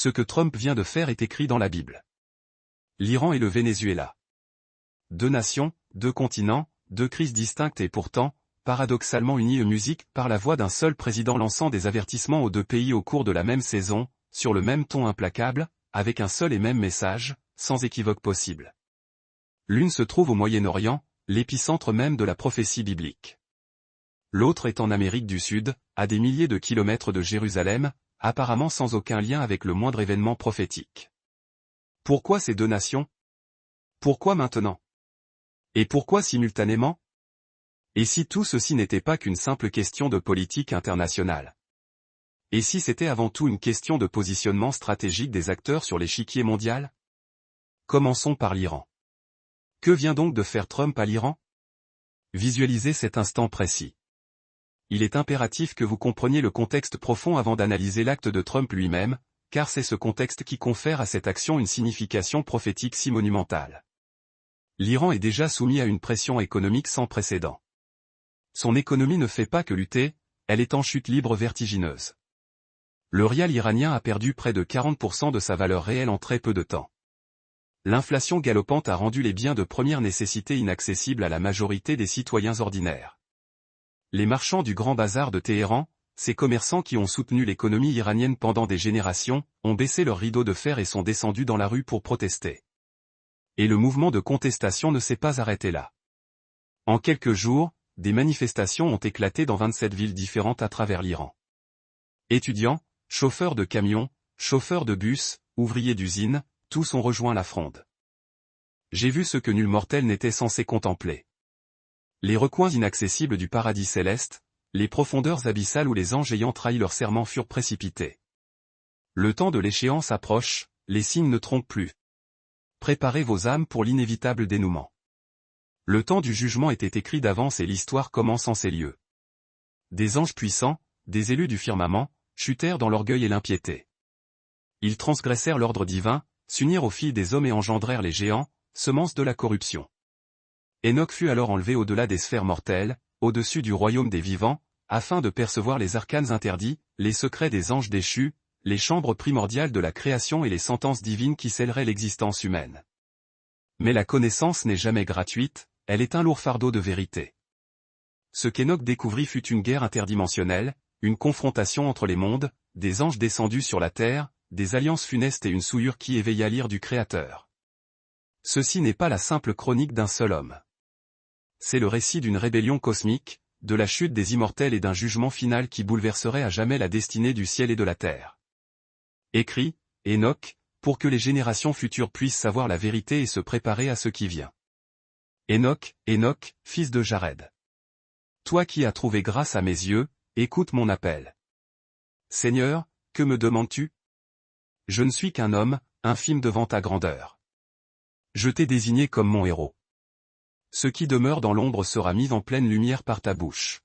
Ce que Trump vient de faire est écrit dans la Bible. L'Iran et le Venezuela. Deux nations, deux continents, deux crises distinctes et pourtant, paradoxalement unies en musique par la voix d'un seul président lançant des avertissements aux deux pays au cours de la même saison, sur le même ton implacable, avec un seul et même message, sans équivoque possible. L'une se trouve au Moyen-Orient, l'épicentre même de la prophétie biblique. L'autre est en Amérique du Sud, à des milliers de kilomètres de Jérusalem, apparemment sans aucun lien avec le moindre événement prophétique. Pourquoi ces deux nations? Pourquoi maintenant? Et pourquoi simultanément? Et si tout ceci n'était pas qu'une simple question de politique internationale? Et si c'était avant tout une question de positionnement stratégique des acteurs sur l'échiquier mondial? Commençons par l'Iran. Que vient donc de faire Trump à l'Iran? Visualisez cet instant précis. Il est impératif que vous compreniez le contexte profond avant d'analyser l'acte de Trump lui-même, car c'est ce contexte qui confère à cette action une signification prophétique si monumentale. L'Iran est déjà soumis à une pression économique sans précédent. Son économie ne fait pas que lutter, elle est en chute libre vertigineuse. Le rial iranien a perdu près de 40% de sa valeur réelle en très peu de temps. L'inflation galopante a rendu les biens de première nécessité inaccessibles à la majorité des citoyens ordinaires. Les marchands du Grand Bazar de Téhéran, ces commerçants qui ont soutenu l'économie iranienne pendant des générations, ont baissé leur rideau de fer et sont descendus dans la rue pour protester. Et le mouvement de contestation ne s'est pas arrêté là. En quelques jours, des manifestations ont éclaté dans 27 villes différentes à travers l'Iran. Étudiants, chauffeurs de camions, chauffeurs de bus, ouvriers d'usines, tous ont rejoint la fronde. J'ai vu ce que nul mortel n'était censé contempler. Les recoins inaccessibles du paradis céleste, les profondeurs abyssales où les anges ayant trahi leur serment furent précipités. Le temps de l'échéance approche, les signes ne trompent plus. Préparez vos âmes pour l'inévitable dénouement. Le temps du jugement était écrit d'avance et l'histoire commence en ces lieux. Des anges puissants, des élus du firmament, chutèrent dans l'orgueil et l'impiété. Ils transgressèrent l'ordre divin, s'unirent aux filles des hommes et engendrèrent les géants, semences de la corruption. Enoch fut alors enlevé au-delà des sphères mortelles, au-dessus du royaume des vivants, afin de percevoir les arcanes interdits, les secrets des anges déchus, les chambres primordiales de la création et les sentences divines qui scelleraient l'existence humaine. Mais la connaissance n'est jamais gratuite, elle est un lourd fardeau de vérité. Ce qu'Enoch découvrit fut une guerre interdimensionnelle, une confrontation entre les mondes, des anges descendus sur la terre, des alliances funestes et une souillure qui éveilla l'ire du Créateur. Ceci n'est pas la simple chronique d'un seul homme. C'est le récit d'une rébellion cosmique, de la chute des immortels et d'un jugement final qui bouleverserait à jamais la destinée du ciel et de la terre. Écrit, Enoch, pour que les générations futures puissent savoir la vérité et se préparer à ce qui vient. Enoch, Enoch, fils de Jared. Toi qui as trouvé grâce à mes yeux, écoute mon appel. Seigneur, que me demandes-tu? Je ne suis qu'un homme, infime devant ta grandeur. Je t'ai désigné comme mon héros. Ce qui demeure dans l'ombre sera mis en pleine lumière par ta bouche.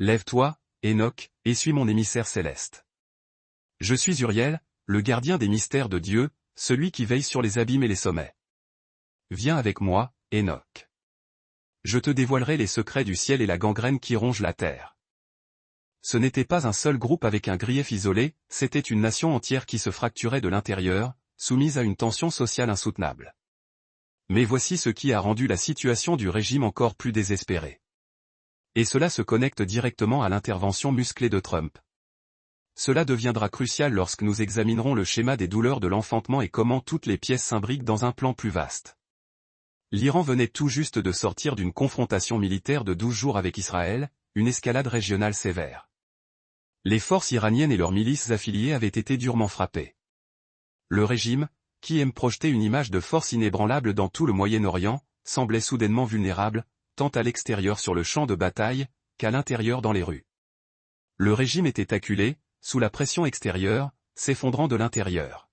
Lève-toi, Enoch, et suis mon émissaire céleste. Je suis Uriel, le gardien des mystères de Dieu, celui qui veille sur les abîmes et les sommets. Viens avec moi, Enoch. Je te dévoilerai les secrets du ciel et la gangrène qui ronge la terre. Ce n'était pas un seul groupe avec un grief isolé, c'était une nation entière qui se fracturait de l'intérieur, soumise à une tension sociale insoutenable. Mais voici ce qui a rendu la situation du régime encore plus désespérée. Et cela se connecte directement à l'intervention musclée de Trump. Cela deviendra crucial lorsque nous examinerons le schéma des douleurs de l'enfantement et comment toutes les pièces s'imbriquent dans un plan plus vaste. L'Iran venait tout juste de sortir d'une confrontation militaire de 12 jours avec Israël, une escalade régionale sévère. Les forces iraniennes et leurs milices affiliées avaient été durement frappées. Le régime, qui aime projeter une image de force inébranlable dans tout le Moyen-Orient, semblait soudainement vulnérable, tant à l'extérieur sur le champ de bataille, qu'à l'intérieur dans les rues. Le régime était acculé, sous la pression extérieure, s'effondrant de l'intérieur.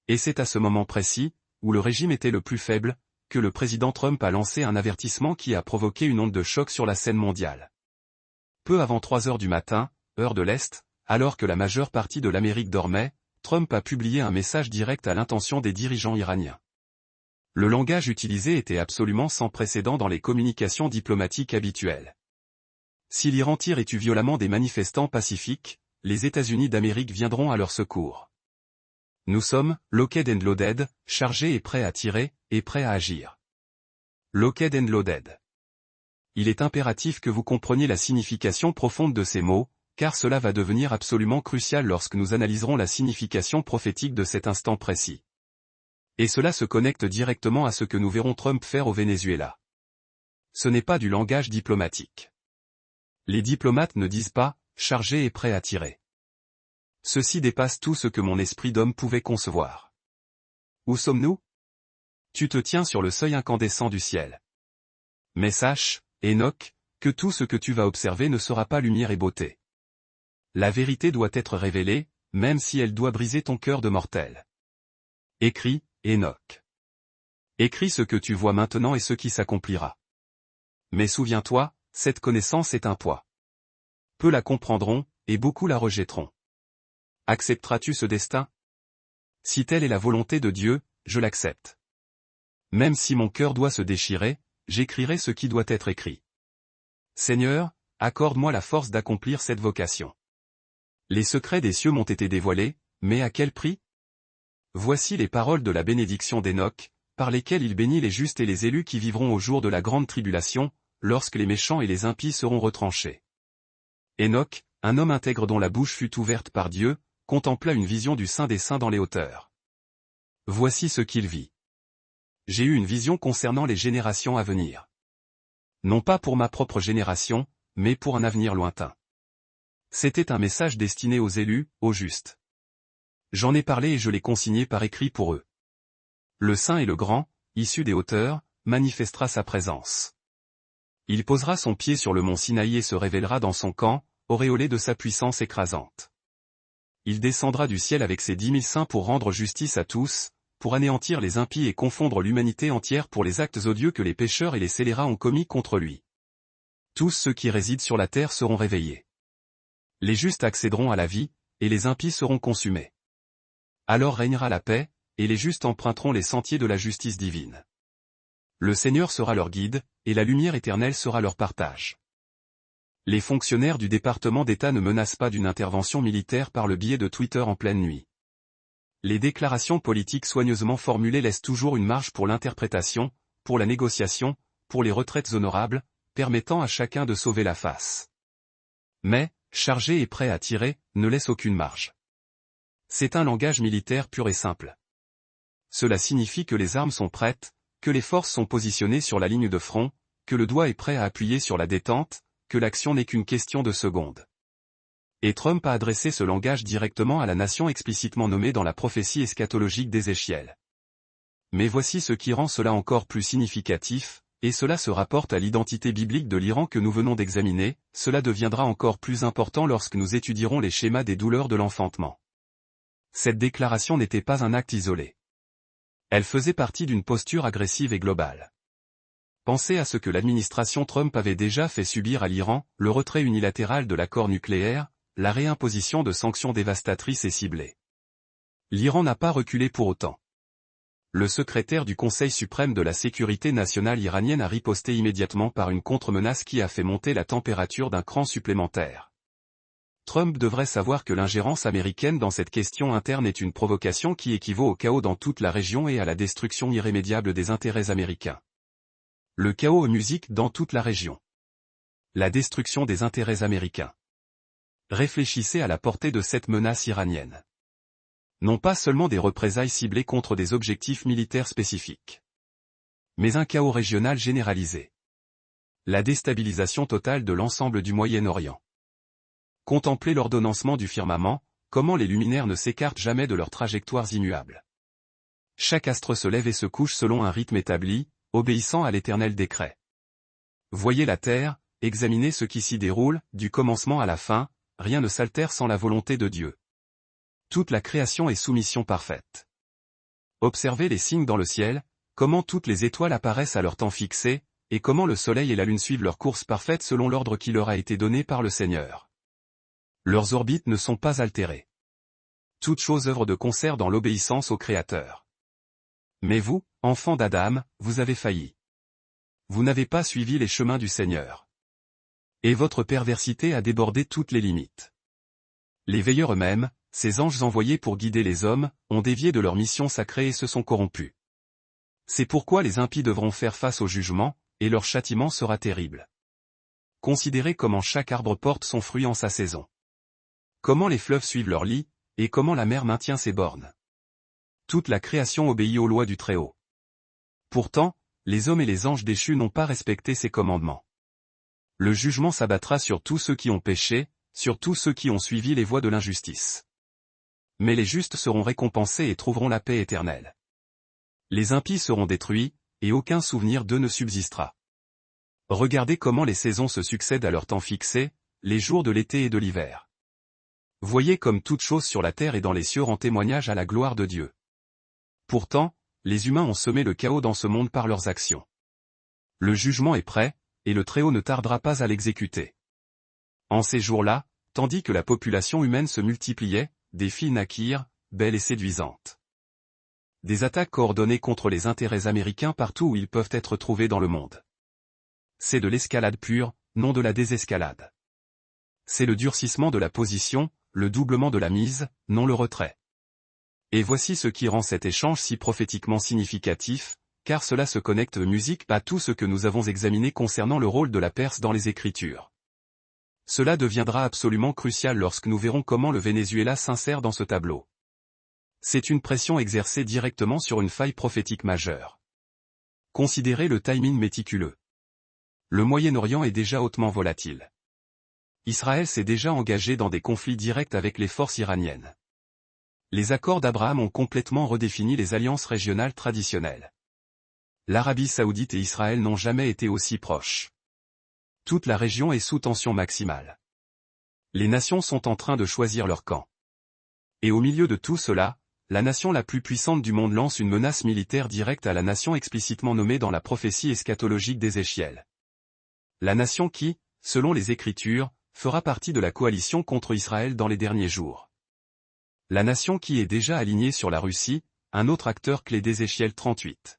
Et c'est à ce moment précis, où le régime était le plus faible, que le président Trump a lancé un avertissement qui a provoqué une onde de choc sur la scène mondiale. Peu avant 3 heures du matin, heure de l'Est, alors que la majeure partie de l'Amérique dormait, Trump a publié un message direct à l'intention des dirigeants iraniens. Le langage utilisé était absolument sans précédent dans les communications diplomatiques habituelles. Si l'Iran tire et tue violemment des manifestants pacifiques, les États-Unis d'Amérique viendront à leur secours. Nous sommes, locked and loaded, chargés et prêts à tirer, et prêts à agir. Locked and loaded. Il est impératif que vous compreniez la signification profonde de ces mots, car cela va devenir absolument crucial lorsque nous analyserons la signification prophétique de cet instant précis. Et cela se connecte directement à ce que nous verrons Trump faire au Venezuela. Ce n'est pas du langage diplomatique. Les diplomates ne disent pas « chargé et prêt à tirer ». Ceci dépasse tout ce que mon esprit d'homme pouvait concevoir. Où sommes-nous? Tu te tiens sur le seuil incandescent du ciel. Mais sache, Enoch, que tout ce que tu vas observer ne sera pas lumière et beauté. La vérité doit être révélée, même si elle doit briser ton cœur de mortel. Écris, Enoch. Écris ce que tu vois maintenant et ce qui s'accomplira. Mais souviens-toi, cette connaissance est un poids. Peu la comprendront, et beaucoup la rejetteront. Accepteras-tu ce destin? Si telle est la volonté de Dieu, je l'accepte. Même si mon cœur doit se déchirer, j'écrirai ce qui doit être écrit. Seigneur, accorde-moi la force d'accomplir cette vocation. Les secrets des cieux m'ont été dévoilés, mais à quel prix? Voici les paroles de la bénédiction d'Enoch, par lesquelles il bénit les justes et les élus qui vivront au jour de la grande tribulation, lorsque les méchants et les impies seront retranchés. Enoch, un homme intègre dont la bouche fut ouverte par Dieu, contempla une vision du Saint des Saints dans les hauteurs. Voici ce qu'il vit. J'ai eu une vision concernant les générations à venir. Non pas pour ma propre génération, mais pour un avenir lointain. C'était un message destiné aux élus, aux justes. J'en ai parlé et je l'ai consigné par écrit pour eux. Le Saint et le Grand, issu des hauteurs, manifestera sa présence. Il posera son pied sur le mont Sinaï et se révélera dans son camp, auréolé de sa puissance écrasante. Il descendra du ciel avec ses 10 000 saints pour rendre justice à tous, pour anéantir les impies et confondre l'humanité entière pour les actes odieux que les pécheurs et les scélérats ont commis contre lui. Tous ceux qui résident sur la terre seront réveillés. Les justes accéderont à la vie, et les impies seront consumés. Alors régnera la paix, et les justes emprunteront les sentiers de la justice divine. Le Seigneur sera leur guide, et la lumière éternelle sera leur partage. Les fonctionnaires du département d'État ne menacent pas d'une intervention militaire par le biais de Twitter en pleine nuit. Les déclarations politiques soigneusement formulées laissent toujours une marge pour l'interprétation, pour la négociation, pour les retraites honorables, permettant à chacun de sauver la face. Mais, chargé et prêt à tirer, ne laisse aucune marge. C'est un langage militaire pur et simple. Cela signifie que les armes sont prêtes, que les forces sont positionnées sur la ligne de front, que le doigt est prêt à appuyer sur la détente, que l'action n'est qu'une question de secondes. Et Trump a adressé ce langage directement à la nation explicitement nommée dans la prophétie eschatologique d'Ézéchiel. Mais voici ce qui rend cela encore plus significatif, et cela se rapporte à l'identité biblique de l'Iran que nous venons d'examiner, cela deviendra encore plus important lorsque nous étudierons les schémas des douleurs de l'enfantement. Cette déclaration n'était pas un acte isolé. Elle faisait partie d'une posture agressive et globale. Pensez à ce que l'administration Trump avait déjà fait subir à l'Iran, le retrait unilatéral de l'accord nucléaire, la réimposition de sanctions dévastatrices et ciblées. L'Iran n'a pas reculé pour autant. Le secrétaire du Conseil suprême de la sécurité nationale iranienne a riposté immédiatement par une contre-menace qui a fait monter la température d'un cran supplémentaire. Trump devrait savoir que l'ingérence américaine dans cette question interne est une provocation qui équivaut au chaos dans toute la région et à la destruction irrémédiable des intérêts américains. Le chaos musique dans toute la région. La destruction des intérêts américains. Réfléchissez à la portée de cette menace iranienne. Non pas seulement des représailles ciblées contre des objectifs militaires spécifiques. Mais un chaos régional généralisé. La déstabilisation totale de l'ensemble du Moyen-Orient. Contemplez l'ordonnancement du firmament, comment les luminaires ne s'écartent jamais de leurs trajectoires immuables. Chaque astre se lève et se couche selon un rythme établi, obéissant à l'éternel décret. Voyez la terre, examinez ce qui s'y déroule, du commencement à la fin, rien ne s'altère sans la volonté de Dieu. Toute la création est soumission parfaite. Observez les signes dans le ciel, comment toutes les étoiles apparaissent à leur temps fixé, et comment le soleil et la lune suivent leur course parfaite selon l'ordre qui leur a été donné par le Seigneur. Leurs orbites ne sont pas altérées. Toutes choses œuvrent de concert dans l'obéissance au Créateur. Mais vous, enfants d'Adam, vous avez failli. Vous n'avez pas suivi les chemins du Seigneur. Et votre perversité a débordé toutes les limites. Les veilleurs eux-mêmes, ces anges envoyés pour guider les hommes, ont dévié de leur mission sacrée et se sont corrompus. C'est pourquoi les impies devront faire face au jugement, et leur châtiment sera terrible. Considérez comment chaque arbre porte son fruit en sa saison. Comment les fleuves suivent leur lit, et comment la mer maintient ses bornes. Toute la création obéit aux lois du Très-Haut. Pourtant, les hommes et les anges déchus n'ont pas respecté ses commandements. Le jugement s'abattra sur tous ceux qui ont péché, sur tous ceux qui ont suivi les voies de l'injustice. Mais les justes seront récompensés et trouveront la paix éternelle. Les impies seront détruits, et aucun souvenir d'eux ne subsistera. Regardez comment les saisons se succèdent à leur temps fixé, les jours de l'été et de l'hiver. Voyez comme toute chose sur la terre et dans les cieux rend témoignage à la gloire de Dieu. Pourtant, les humains ont semé le chaos dans ce monde par leurs actions. Le jugement est prêt, et le Très-Haut ne tardera pas à l'exécuter. En ces jours-là, tandis que la population humaine se multipliait, des filles naquirent, belles et séduisantes. Des attaques coordonnées contre les intérêts américains partout où ils peuvent être trouvés dans le monde. C'est de l'escalade pure, non de la désescalade. C'est le durcissement de la position, le doublement de la mise, non le retrait. Et voici ce qui rend cet échange si prophétiquement significatif, car cela se connecte musique à tout ce que nous avons examiné concernant le rôle de la Perse dans les Écritures. Cela deviendra absolument crucial lorsque nous verrons comment le Venezuela s'insère dans ce tableau. C'est une pression exercée directement sur une faille prophétique majeure. Considérez le timing méticuleux. Le Moyen-Orient est déjà hautement volatile. Israël s'est déjà engagé dans des conflits directs avec les forces iraniennes. Les accords d'Abraham ont complètement redéfini les alliances régionales traditionnelles. L'Arabie Saoudite et Israël n'ont jamais été aussi proches. Toute la région est sous tension maximale. Les nations sont en train de choisir leur camp. Et au milieu de tout cela, la nation la plus puissante du monde lance une menace militaire directe à la nation explicitement nommée dans la prophétie eschatologique d'Ézéchiel. La nation qui, selon les Écritures, fera partie de la coalition contre Israël dans les derniers jours. La nation qui est déjà alignée sur la Russie, un autre acteur clé d'Ézéchiel 38.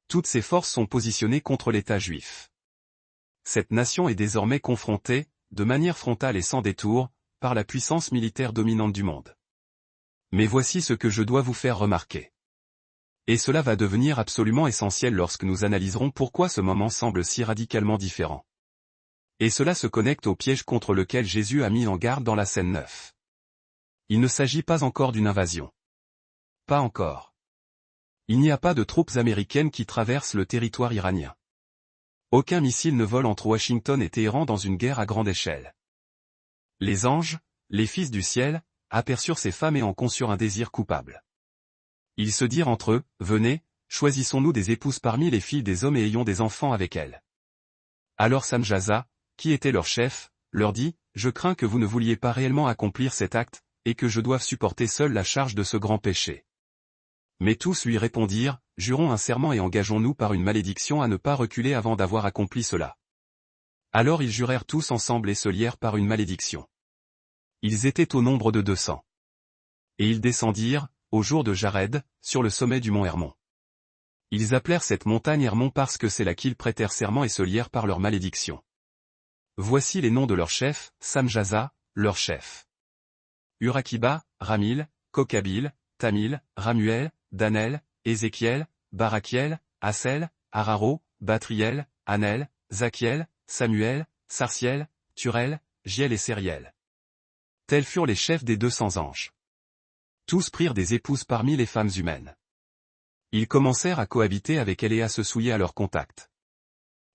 Toutes ces forces sont positionnées contre l'État juif. Cette nation est désormais confrontée, de manière frontale et sans détour, par la puissance militaire dominante du monde. Mais voici ce que je dois vous faire remarquer. Et cela va devenir absolument essentiel lorsque nous analyserons pourquoi ce moment semble si radicalement différent. Et cela se connecte au piège contre lequel Jésus a mis en garde dans la scène 9. Il ne s'agit pas encore d'une invasion. Pas encore. Il n'y a pas de troupes américaines qui traversent le territoire iranien. Aucun missile ne vole entre Washington et Téhéran dans une guerre à grande échelle. Les anges, les fils du ciel, aperçurent ces femmes et en conçurent un désir coupable. Ils se dirent entre eux, « Venez, choisissons-nous des épouses parmi les filles des hommes et ayons des enfants avec elles. » Alors Samjaza, qui était leur chef, leur dit, « Je crains que vous ne vouliez pas réellement accomplir cet acte, et que je doive supporter seul la charge de ce grand péché. » Mais tous lui répondirent, « Jurons un serment et engageons-nous par une malédiction à ne pas reculer avant d'avoir accompli cela. » Alors ils jurèrent tous ensemble et se lièrent par une malédiction. Ils étaient au nombre de 200. Et ils descendirent, au jour de Jared, sur le sommet du mont Hermon. Ils appelèrent cette montagne Hermon parce que c'est là qu'ils prêtèrent serment et se lièrent par leur malédiction. Voici les noms de leurs chefs, Samjaza, leur chef. Urakiba, Ramil, Kokabil, Tamil, Ramuel, Danel, Ézéchiel, Barakiel, Assel, Araro, Batriel, Anel, Zakiel, Samuel, Sarsiel, Turel, Giel et Sériel. Tels furent les chefs des 200 anges. Tous prirent des épouses parmi les femmes humaines. Ils commencèrent à cohabiter avec elles et à se souiller à leur contact.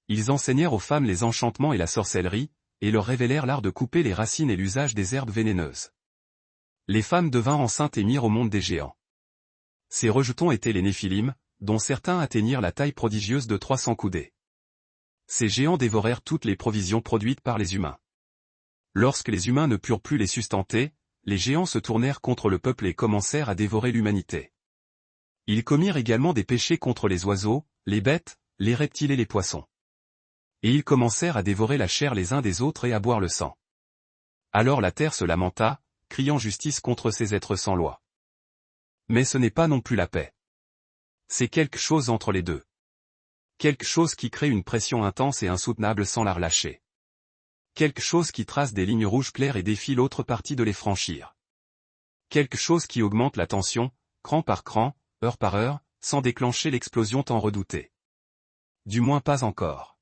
Ils enseignèrent aux femmes les enchantements et la sorcellerie, et leur révélèrent l'art de couper les racines et l'usage des herbes vénéneuses. Les femmes devinrent enceintes et mirent au monde des géants. Ces rejetons étaient les Néphilim, dont certains atteignirent la taille prodigieuse de 300 coudées. Ces géants dévorèrent toutes les provisions produites par les humains. Lorsque les humains ne purent plus les sustenter, les géants se tournèrent contre le peuple et commencèrent à dévorer l'humanité. Ils commirent également des péchés contre les oiseaux, les bêtes, les reptiles et les poissons. Et ils commencèrent à dévorer la chair les uns des autres et à boire le sang. Alors la terre se lamenta, criant justice contre ces êtres sans loi. Mais ce n'est pas non plus la paix. C'est quelque chose entre les deux. Quelque chose qui crée une pression intense et insoutenable sans la relâcher. Quelque chose qui trace des lignes rouges claires et défie l'autre partie de les franchir. quelque chose qui augmente la tension, cran par cran, heure par heure, sans déclencher l'explosion tant redoutée. Du moins pas encore.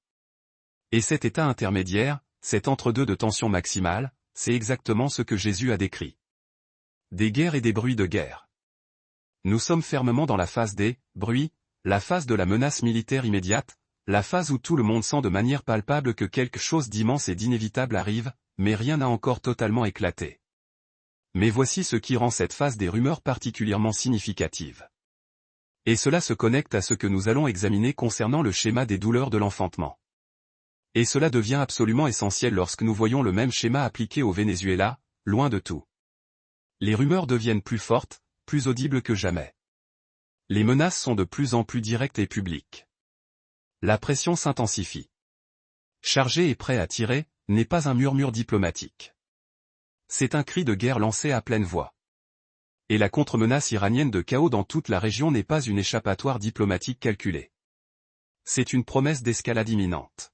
Et cet état intermédiaire, cet entre-deux de tension maximale, c'est exactement ce que Jésus a décrit. Des guerres et des bruits de guerre. Nous sommes fermement dans la phase des bruits, la phase de la menace militaire immédiate, la phase où tout le monde sent de manière palpable que quelque chose d'immense et d'inévitable arrive, mais rien n'a encore totalement éclaté. Mais voici ce qui rend cette phase des rumeurs particulièrement significative. Et cela se connecte à ce que nous allons examiner concernant le schéma des douleurs de l'enfantement. Et cela devient absolument essentiel lorsque nous voyons le même schéma appliqué au Venezuela, loin de tout. Les rumeurs deviennent plus fortes, plus audibles que jamais. Les menaces sont de plus en plus directes et publiques. La pression s'intensifie. Chargé et prêt à tirer, n'est pas un murmure diplomatique. C'est un cri de guerre lancé à pleine voix. Et la contre-menace iranienne de chaos dans toute la région n'est pas une échappatoire diplomatique calculée. C'est une promesse d'escalade imminente.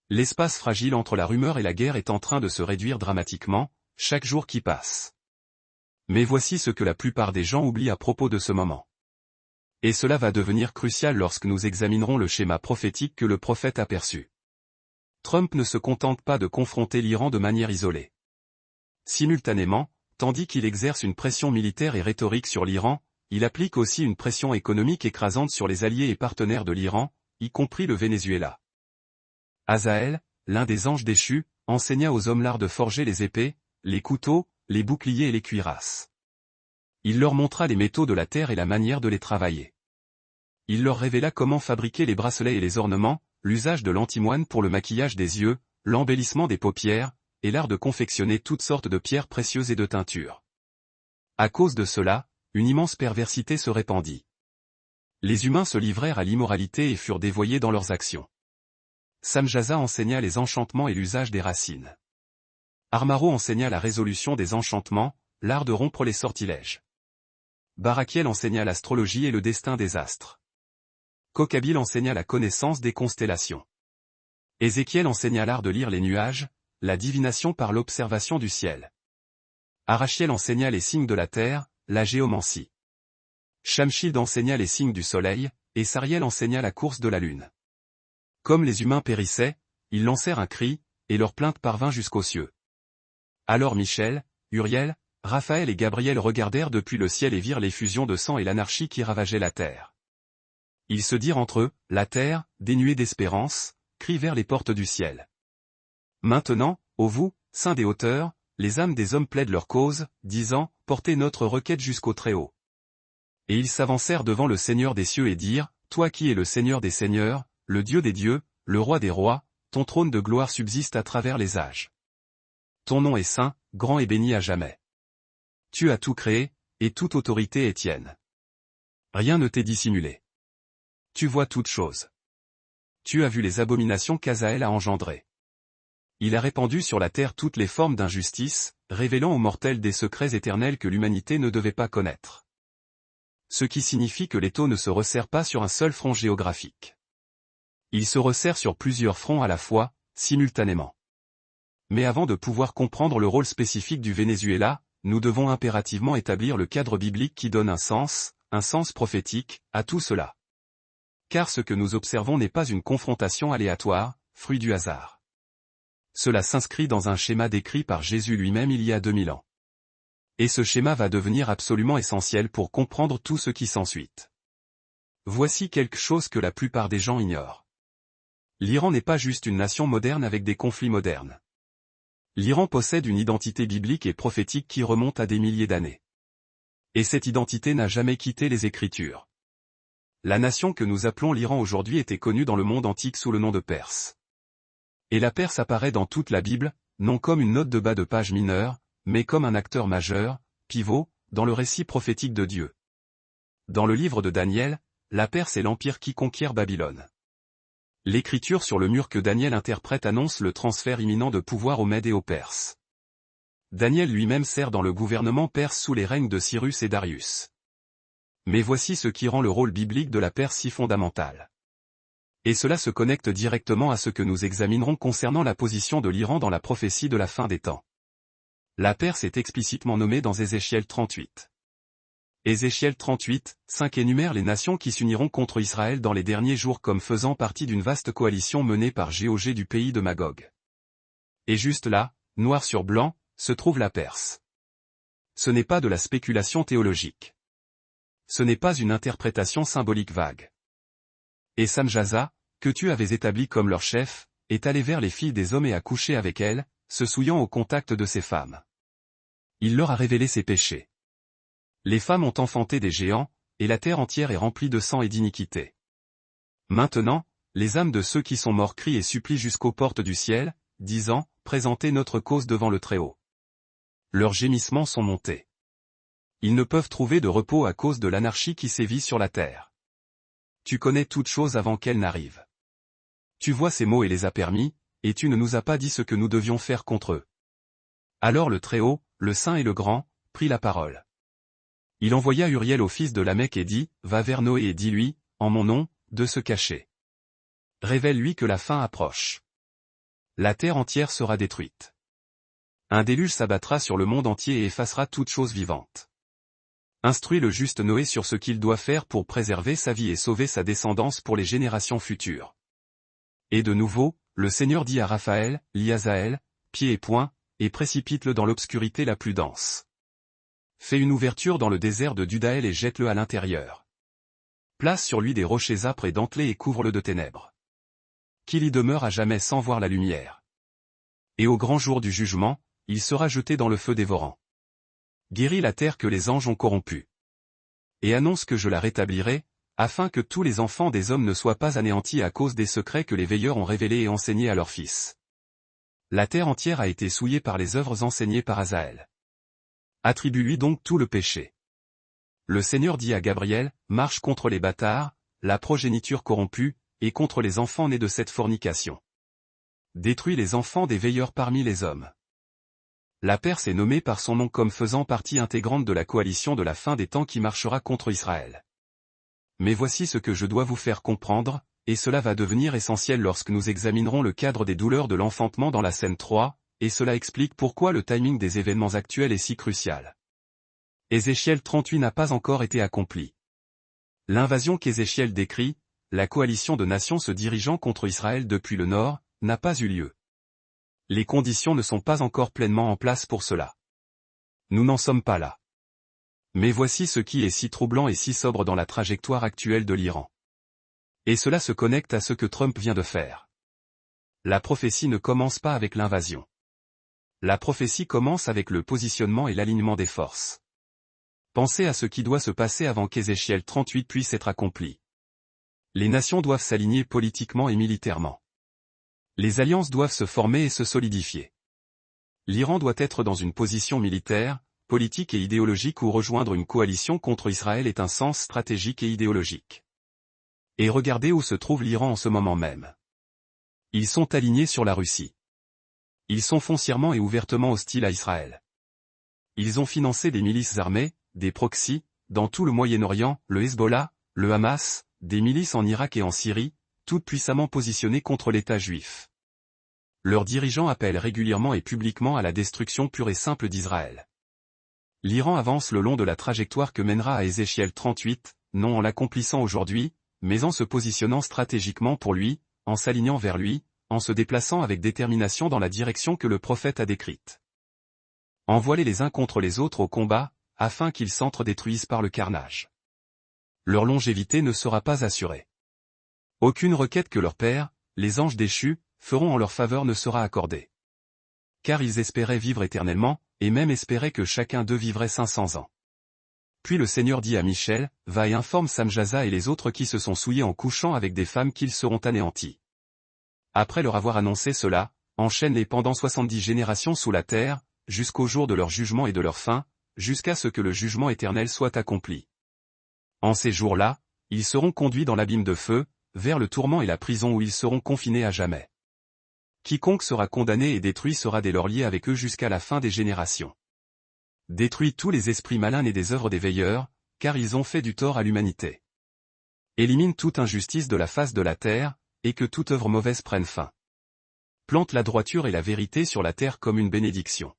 L'espace fragile entre la rumeur et la guerre est en train de se réduire dramatiquement, chaque jour qui passe. Mais voici ce que la plupart des gens oublient à propos de ce moment. Et cela va devenir crucial lorsque nous examinerons le schéma prophétique que le prophète aperçut. Trump ne se contente pas de confronter l'Iran de manière isolée. Simultanément, tandis qu'il exerce une pression militaire et rhétorique sur l'Iran, il applique aussi une pression économique écrasante sur les alliés et partenaires de l'Iran, y compris le Venezuela. Hazaël, l'un des anges déchus, enseigna aux hommes l'art de forger les épées, les couteaux, les boucliers et les cuirasses. Il leur montra les métaux de la terre et la manière de les travailler. Il leur révéla comment fabriquer les bracelets et les ornements, l'usage de l'antimoine pour le maquillage des yeux, l'embellissement des paupières, et l'art de confectionner toutes sortes de pierres précieuses et de teintures. À cause de cela, une immense perversité se répandit. Les humains se livrèrent à l'immoralité et furent dévoyés dans leurs actions. Samjaza enseigna les enchantements et l'usage des racines. Armaro enseigna la résolution des enchantements, l'art de rompre les sortilèges. Barakiel enseigna l'astrologie et le destin des astres. Kokhabil enseigna la connaissance des constellations. Ézéchiel enseigna l'art de lire les nuages, la divination par l'observation du ciel. Arachiel enseigna les signes de la terre, la géomancie. Shamshid enseigna les signes du soleil, et Sariel enseigna la course de la lune. Comme les humains périssaient, ils lancèrent un cri, et leur plainte parvint jusqu'aux cieux. Alors Michel, Uriel, Raphaël et Gabriel regardèrent depuis le ciel et virent l'effusion de sang et l'anarchie qui ravageait la terre. Ils se dirent entre eux, la terre, dénuée d'espérance, crie vers les portes du ciel. Maintenant, ô vous, saints des hauteurs, les âmes des hommes plaident leur cause, disant, portez notre requête jusqu'au Très-Haut. Et ils s'avancèrent devant le Seigneur des cieux et dirent, toi qui es le Seigneur des seigneurs, le Dieu des dieux, le Roi des rois, ton trône de gloire subsiste à travers les âges. Ton nom est saint, grand et béni à jamais. Tu as tout créé, et toute autorité est tienne. Rien ne t'est dissimulé. Tu vois toutes choses. Tu as vu les abominations qu'Hazaël a engendrées. Il a répandu sur la terre toutes les formes d'injustice, révélant aux mortels des secrets éternels que l'humanité ne devait pas connaître. Ce qui signifie que l'étau ne se resserre pas sur un seul front géographique. Il se resserre sur plusieurs fronts à la fois, simultanément. Mais avant de pouvoir comprendre le rôle spécifique du Venezuela, nous devons impérativement établir le cadre biblique qui donne un sens prophétique, à tout cela. Car ce que nous observons n'est pas une confrontation aléatoire, fruit du hasard. Cela s'inscrit dans un schéma décrit par Jésus lui-même il y a 2000 ans. Et ce schéma va devenir absolument essentiel pour comprendre tout ce qui s'ensuit. Voici quelque chose que la plupart des gens ignorent. L'Iran n'est pas juste une nation moderne avec des conflits modernes. L'Iran possède une identité biblique et prophétique qui remonte à des milliers d'années. Et cette identité n'a jamais quitté les Écritures. La nation que nous appelons l'Iran aujourd'hui était connue dans le monde antique sous le nom de Perse. Et la Perse apparaît dans toute la Bible, non comme une note de bas de page mineure, mais comme un acteur majeur, pivot, dans le récit prophétique de Dieu. Dans le livre de Daniel, la Perse est l'empire qui conquiert Babylone. L'écriture sur le mur que Daniel interprète annonce le transfert imminent de pouvoir aux Mèdes et aux Perses. Daniel lui-même sert dans le gouvernement perse sous les règnes de Cyrus et Darius. Mais voici ce qui rend le rôle biblique de la Perse si fondamental. Et cela se connecte directement à ce que nous examinerons concernant la position de l'Iran dans la prophétie de la fin des temps. La Perse est explicitement nommée dans Ézéchiel 38. Ézéchiel 38, 5 énumère les nations qui s'uniront contre Israël dans les derniers jours comme faisant partie d'une vaste coalition menée par Gog du pays de Magog. Et juste là, noir sur blanc, se trouve la Perse. Ce n'est pas de la spéculation théologique. Ce n'est pas une interprétation symbolique vague. Et Samjaza, que tu avais établi comme leur chef, est allé vers les filles des hommes et a couché avec elles, se souillant au contact de ces femmes. Il leur a révélé ses péchés. Les femmes ont enfanté des géants, et la terre entière est remplie de sang et d'iniquité. Maintenant, les âmes de ceux qui sont morts crient et supplient jusqu'aux portes du ciel, disant, présentez notre cause devant le Très-Haut. Leurs gémissements sont montés. Ils ne peuvent trouver de repos à cause de l'anarchie qui sévit sur la terre. Tu connais toutes choses avant qu'elles n'arrivent. Tu vois ces mots et les as permis, et tu ne nous as pas dit ce que nous devions faire contre eux. Alors le Très-Haut, le Saint et le Grand, prit la parole. Il envoya Uriel au fils de Lamech et dit, va vers Noé et dis-lui, en mon nom, de se cacher. Révèle-lui que la fin approche. La terre entière sera détruite. Un déluge s'abattra sur le monde entier et effacera toute chose vivante. Instruis le juste Noé sur ce qu'il doit faire pour préserver sa vie et sauver sa descendance pour les générations futures. Et de nouveau, le Seigneur dit à Raphaël, lie Azaël, pieds et poings, et précipite-le dans l'obscurité la plus dense. Fais une ouverture dans le désert de Dudaël et jette-le à l'intérieur. Place sur lui des rochers âpres et dentelés et couvre-le de ténèbres. Qu'il y demeure à jamais sans voir la lumière. Et au grand jour du jugement, il sera jeté dans le feu dévorant. Guéris la terre que les anges ont corrompue. Et annonce que je la rétablirai, afin que tous les enfants des hommes ne soient pas anéantis à cause des secrets que les veilleurs ont révélés et enseignés à leurs fils. La terre entière a été souillée par les œuvres enseignées par Azaël. Attribue-lui donc tout le péché. Le Seigneur dit à Gabriel, marche contre les bâtards, la progéniture corrompue, et contre les enfants nés de cette fornication. Détruis les enfants des veilleurs parmi les hommes. La Perse est nommée par son nom comme faisant partie intégrante de la coalition de la fin des temps qui marchera contre Israël. Mais voici ce que je dois vous faire comprendre, et cela va devenir essentiel lorsque nous examinerons le cadre des douleurs de l'enfantement dans la scène 3, et cela explique pourquoi le timing des événements actuels est si crucial. Ézéchiel 38 n'a pas encore été accompli. L'invasion qu'Ézéchiel décrit, la coalition de nations se dirigeant contre Israël depuis le nord, n'a pas eu lieu. Les conditions ne sont pas encore pleinement en place pour cela. Nous n'en sommes pas là. Mais voici ce qui est si troublant et si sobre dans la trajectoire actuelle de l'Iran. Et cela se connecte à ce que Trump vient de faire. La prophétie ne commence pas avec l'invasion. La prophétie commence avec le positionnement et l'alignement des forces. Pensez à ce qui doit se passer avant qu'Ézéchiel 38 puisse être accompli. Les nations doivent s'aligner politiquement et militairement. Les alliances doivent se former et se solidifier. L'Iran doit être dans une position militaire, politique et idéologique où rejoindre une coalition contre Israël est un sens stratégique et idéologique. Et regardez où se trouve l'Iran en ce moment même. Ils sont alignés sur la Russie. Ils sont foncièrement et ouvertement hostiles à Israël. Ils ont financé des milices armées, des proxys, dans tout le Moyen-Orient, le Hezbollah, le Hamas, des milices en Irak et en Syrie, toutes puissamment positionnées contre l'État juif. Leurs dirigeants appellent régulièrement et publiquement à la destruction pure et simple d'Israël. L'Iran avance le long de la trajectoire que mènera à Ézéchiel 38, non en l'accomplissant aujourd'hui, mais en se positionnant stratégiquement pour lui, en s'alignant vers lui, en se déplaçant avec détermination dans la direction que le prophète a décrite. Envoie-les les uns contre les autres au combat, afin qu'ils s'entre-détruisent par le carnage. Leur longévité ne sera pas assurée. Aucune requête que leur père, les anges déchus, feront en leur faveur ne sera accordée. Car ils espéraient vivre éternellement, et même espéraient que chacun d'eux vivrait 500 ans. Puis le Seigneur dit à Michel, va et informe Samjaza et les autres qui se sont souillés en couchant avec des femmes qu'ils seront anéantis. Après leur avoir annoncé cela, enchaîne-les pendant 70 générations sous la terre, jusqu'au jour de leur jugement et de leur fin, jusqu'à ce que le jugement éternel soit accompli. En ces jours-là, ils seront conduits dans l'abîme de feu, vers le tourment et la prison où ils seront confinés à jamais. Quiconque sera condamné et détruit sera dès lors lié avec eux jusqu'à la fin des générations. Détruis tous les esprits malins et des œuvres des veilleurs, car ils ont fait du tort à l'humanité. Élimine toute injustice de la face de la terre, et que toute œuvre mauvaise prenne fin. Plante la droiture et la vérité sur la terre comme une bénédiction.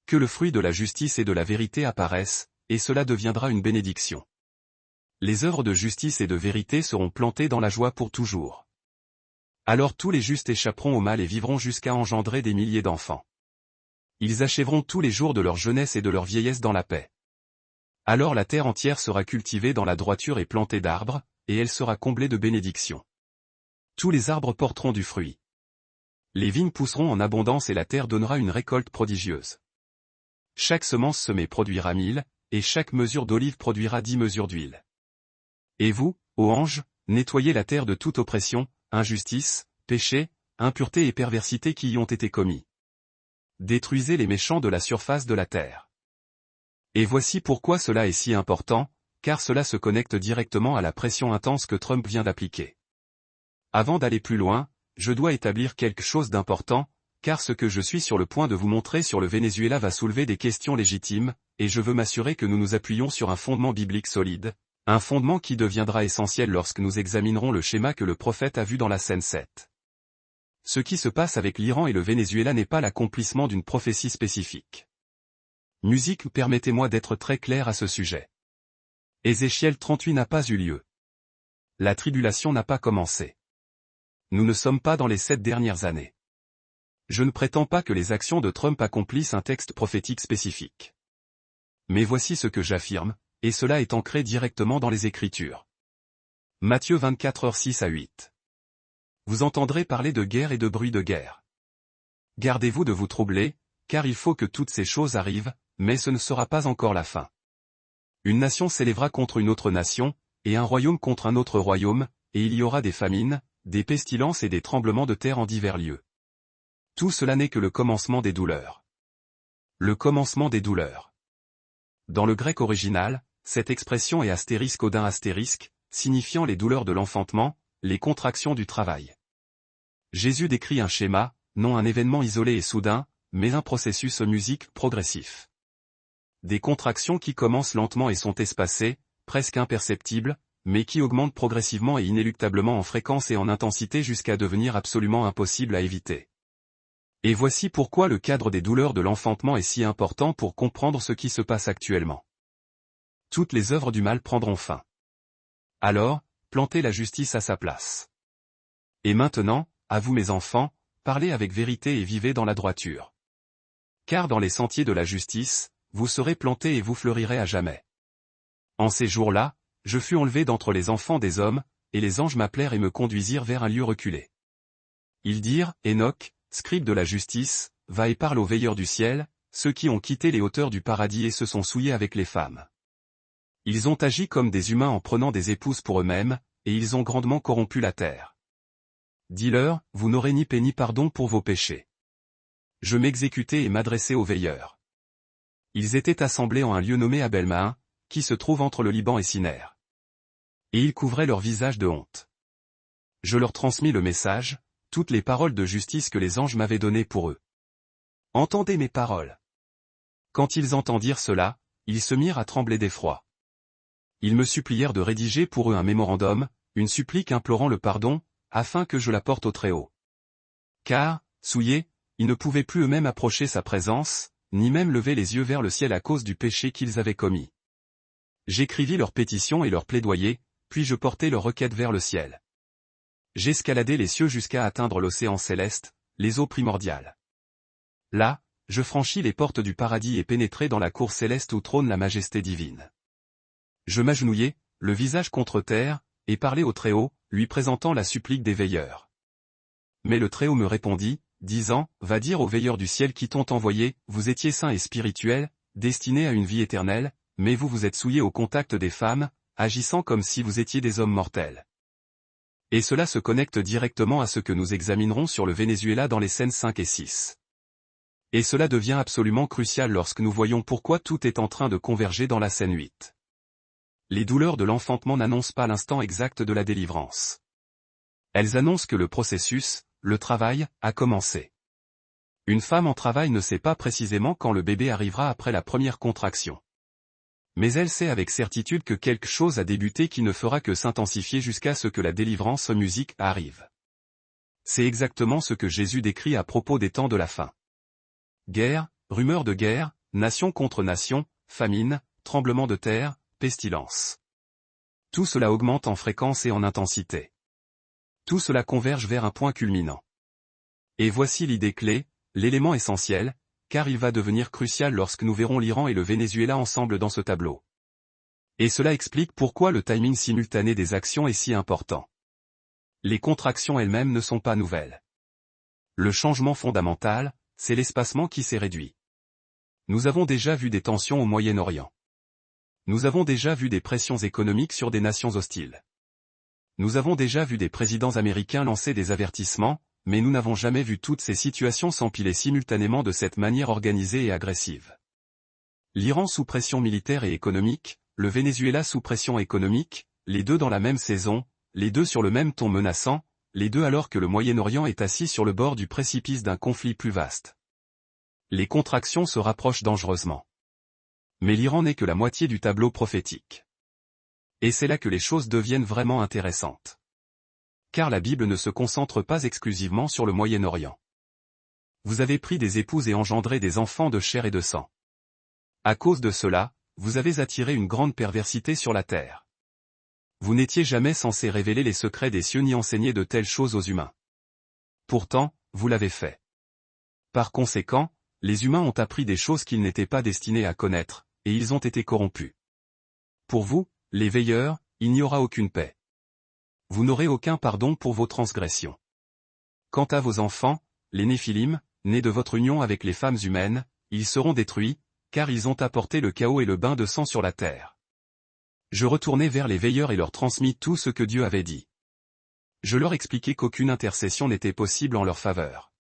Que le fruit de la justice et de la vérité apparaisse, et cela deviendra une bénédiction. Les œuvres de justice et de vérité seront plantées dans la joie pour toujours. Alors tous les justes échapperont au mal et vivront jusqu'à engendrer des milliers d'enfants. Ils achèveront tous les jours de leur jeunesse et de leur vieillesse dans la paix. Alors la terre entière sera cultivée dans la droiture et plantée d'arbres, et elle sera comblée de bénédictions. Tous les arbres porteront du fruit. Les vignes pousseront en abondance et la terre donnera une récolte prodigieuse. Chaque semence semée produira 1000, et chaque mesure d'olive produira 10 mesures d'huile. Et vous, ô anges, nettoyez la terre de toute oppression, injustice, péché, impureté et perversité qui y ont été commis. Détruisez les méchants de la surface de la terre. Et voici pourquoi cela est si important, car cela se connecte directement à la pression intense que Trump vient d'appliquer. Avant d'aller plus loin, je dois établir quelque chose d'important, car ce que je suis sur le point de vous montrer sur le Venezuela va soulever des questions légitimes, et je veux m'assurer que nous nous appuyons sur un fondement biblique solide, un fondement qui deviendra essentiel lorsque nous examinerons le schéma que le prophète a vu dans la scène 7. Ce qui se passe avec l'Iran et le Venezuela n'est pas l'accomplissement d'une prophétie spécifique. Musique, permettez-moi d'être très clair à ce sujet. Ézéchiel 38 n'a pas eu lieu. La tribulation n'a pas commencé. Nous ne sommes pas dans les 7 dernières années. Je ne prétends pas que les actions de Trump accomplissent un texte prophétique spécifique. Mais voici ce que j'affirme, et cela est ancré directement dans les Écritures. Matthieu 24 6 à 8. Vous entendrez parler de guerre et de bruit de guerre. Gardez-vous de vous troubler, car il faut que toutes ces choses arrivent, mais ce ne sera pas encore la fin. Une nation s'élèvera contre une autre nation, et un royaume contre un autre royaume, et il y aura des famines, des pestilences et des tremblements de terre en divers lieux. Tout cela n'est que le commencement des douleurs. Le commencement des douleurs. Dans le grec original, cette expression est astérisque odin astérisque, signifiant les douleurs de l'enfantement, les contractions du travail. Jésus décrit un schéma, non un événement isolé et soudain, mais un processus musique progressif. Des contractions qui commencent lentement et sont espacées, presque imperceptibles, mais qui augmentent progressivement et inéluctablement en fréquence et en intensité jusqu'à devenir absolument impossible à éviter. Et voici pourquoi le cadre des douleurs de l'enfantement est si important pour comprendre ce qui se passe actuellement. Toutes les œuvres du mal prendront fin. Alors, plantez la justice à sa place. Et maintenant, à vous mes enfants, parlez avec vérité et vivez dans la droiture. Car dans les sentiers de la justice, vous serez plantés et vous fleurirez à jamais. En ces jours-là, je fus enlevé d'entre les enfants des hommes, et les anges m'appelèrent et me conduisirent vers un lieu reculé. Ils dirent, Enoch, scribe de la justice, va et parle aux veilleurs du ciel, ceux qui ont quitté les hauteurs du paradis et se sont souillés avec les femmes. Ils ont agi comme des humains en prenant des épouses pour eux-mêmes, et ils ont grandement corrompu la terre. Dis-leur, vous n'aurez ni paix ni pardon pour vos péchés. Je m'exécutai et m'adressai aux veilleurs. Ils étaient assemblés en un lieu nommé Abel-Mahin, qui se trouve entre le Liban et Siner. Et ils couvraient leur visage de honte. Je leur transmis le message, toutes les paroles de justice que les anges m'avaient données pour eux. Entendez mes paroles. Quand ils entendirent cela, ils se mirent à trembler d'effroi. Ils me supplièrent de rédiger pour eux un mémorandum, une supplique implorant le pardon, afin que je la porte au Très-Haut. Car, souillés, ils ne pouvaient plus eux-mêmes approcher sa présence, ni même lever les yeux vers le ciel à cause du péché qu'ils avaient commis. J'écrivis leurs pétitions et leurs plaidoyers, puis je portai leurs requêtes vers le ciel. J'escaladai les cieux jusqu'à atteindre l'océan céleste, les eaux primordiales. Là, je franchis les portes du paradis et pénétrai dans la cour céleste où trône la majesté divine. Je m'agenouillai, le visage contre terre, et parlai au Très-Haut, lui présentant la supplique des veilleurs. Mais le Très-Haut me répondit, disant, va dire aux veilleurs du ciel qui t'ont envoyé, vous étiez saints et spirituels, destinés à une vie éternelle, mais vous vous êtes souillés au contact des femmes, agissant comme si vous étiez des hommes mortels. Et cela se connecte directement à ce que nous examinerons sur le Venezuela dans les scènes 5 et 6. Et cela devient absolument crucial lorsque nous voyons pourquoi tout est en train de converger dans la scène 8. Les douleurs de l'enfantement n'annoncent pas l'instant exact de la délivrance. Elles annoncent que le processus, le travail, a commencé. Une femme en travail ne sait pas précisément quand le bébé arrivera après la première contraction. Mais elle sait avec certitude que quelque chose a débuté qui ne fera que s'intensifier jusqu'à ce que la délivrance musique arrive. C'est exactement ce que Jésus décrit à propos des temps de la fin. Guerre, rumeurs de guerre, nation contre nation, famine, tremblement de terre, pestilence. Tout cela augmente en fréquence et en intensité. Tout cela converge vers un point culminant. Et voici l'idée clé, l'élément essentiel, car il va devenir crucial lorsque nous verrons l'Iran et le Venezuela ensemble dans ce tableau. Et cela explique pourquoi le timing simultané des actions est si important. Les contractions elles-mêmes ne sont pas nouvelles. Le changement fondamental, c'est l'espacement qui s'est réduit. Nous avons déjà vu des tensions au Moyen-Orient. Nous avons déjà vu des pressions économiques sur des nations hostiles. Nous avons déjà vu des présidents américains lancer des avertissements, mais nous n'avons jamais vu toutes ces situations s'empiler simultanément de cette manière organisée et agressive. L'Iran sous pression militaire et économique, le Venezuela sous pression économique, les deux dans la même saison, les deux sur le même ton menaçant, les deux alors que le Moyen-Orient est assis sur le bord du précipice d'un conflit plus vaste. Les contractions se rapprochent dangereusement. Mais l'Iran n'est que la moitié du tableau prophétique. Et c'est là que les choses deviennent vraiment intéressantes. Car la Bible ne se concentre pas exclusivement sur le Moyen-Orient. Vous avez pris des épouses et engendré des enfants de chair et de sang. À cause de cela, vous avez attiré une grande perversité sur la terre. Vous n'étiez jamais censé révéler les secrets des cieux ni enseigner de telles choses aux humains. Pourtant, vous l'avez fait. Par conséquent, les humains ont appris des choses qu'ils n'étaient pas destinés à connaître, et ils ont été corrompus. Pour vous, les veilleurs, il n'y aura aucune paix. Vous n'aurez aucun pardon pour vos transgressions. Quant à vos enfants, les Néphilim, nés de votre union avec les femmes humaines, ils seront détruits, car ils ont apporté le chaos et le bain de sang sur la terre. Je retournai vers les veilleurs et leur transmis tout ce que Dieu avait dit. Je leur expliquai qu'aucune intercession n'était possible en leur faveur.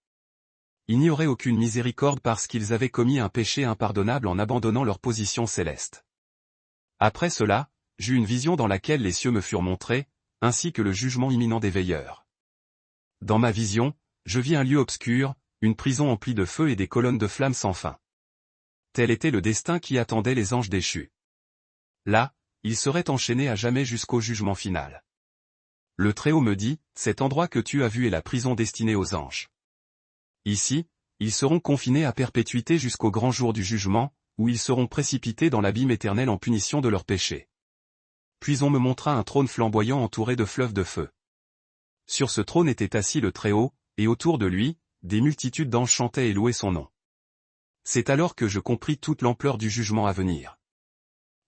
Il n'y aurait aucune miséricorde parce qu'ils avaient commis un péché impardonnable en abandonnant leur position céleste. Après cela, j'eus une vision dans laquelle les cieux me furent montrés, ainsi que le jugement imminent des veilleurs. Dans ma vision, je vis un lieu obscur, une prison emplie de feu et des colonnes de flammes sans fin. Tel était le destin qui attendait les anges déchus. Là, ils seraient enchaînés à jamais jusqu'au jugement final. Le Très-Haut me dit, cet endroit que tu as vu est la prison destinée aux anges. Ici, ils seront confinés à perpétuité jusqu'au grand jour du jugement, où ils seront précipités dans l'abîme éternel en punition de leurs péchés. Puis on me montra un trône flamboyant entouré de fleuves de feu. Sur ce trône était assis le Très-Haut, et autour de lui, des multitudes d'anges chantaient et louaient son nom. C'est alors que je compris toute l'ampleur du jugement à venir.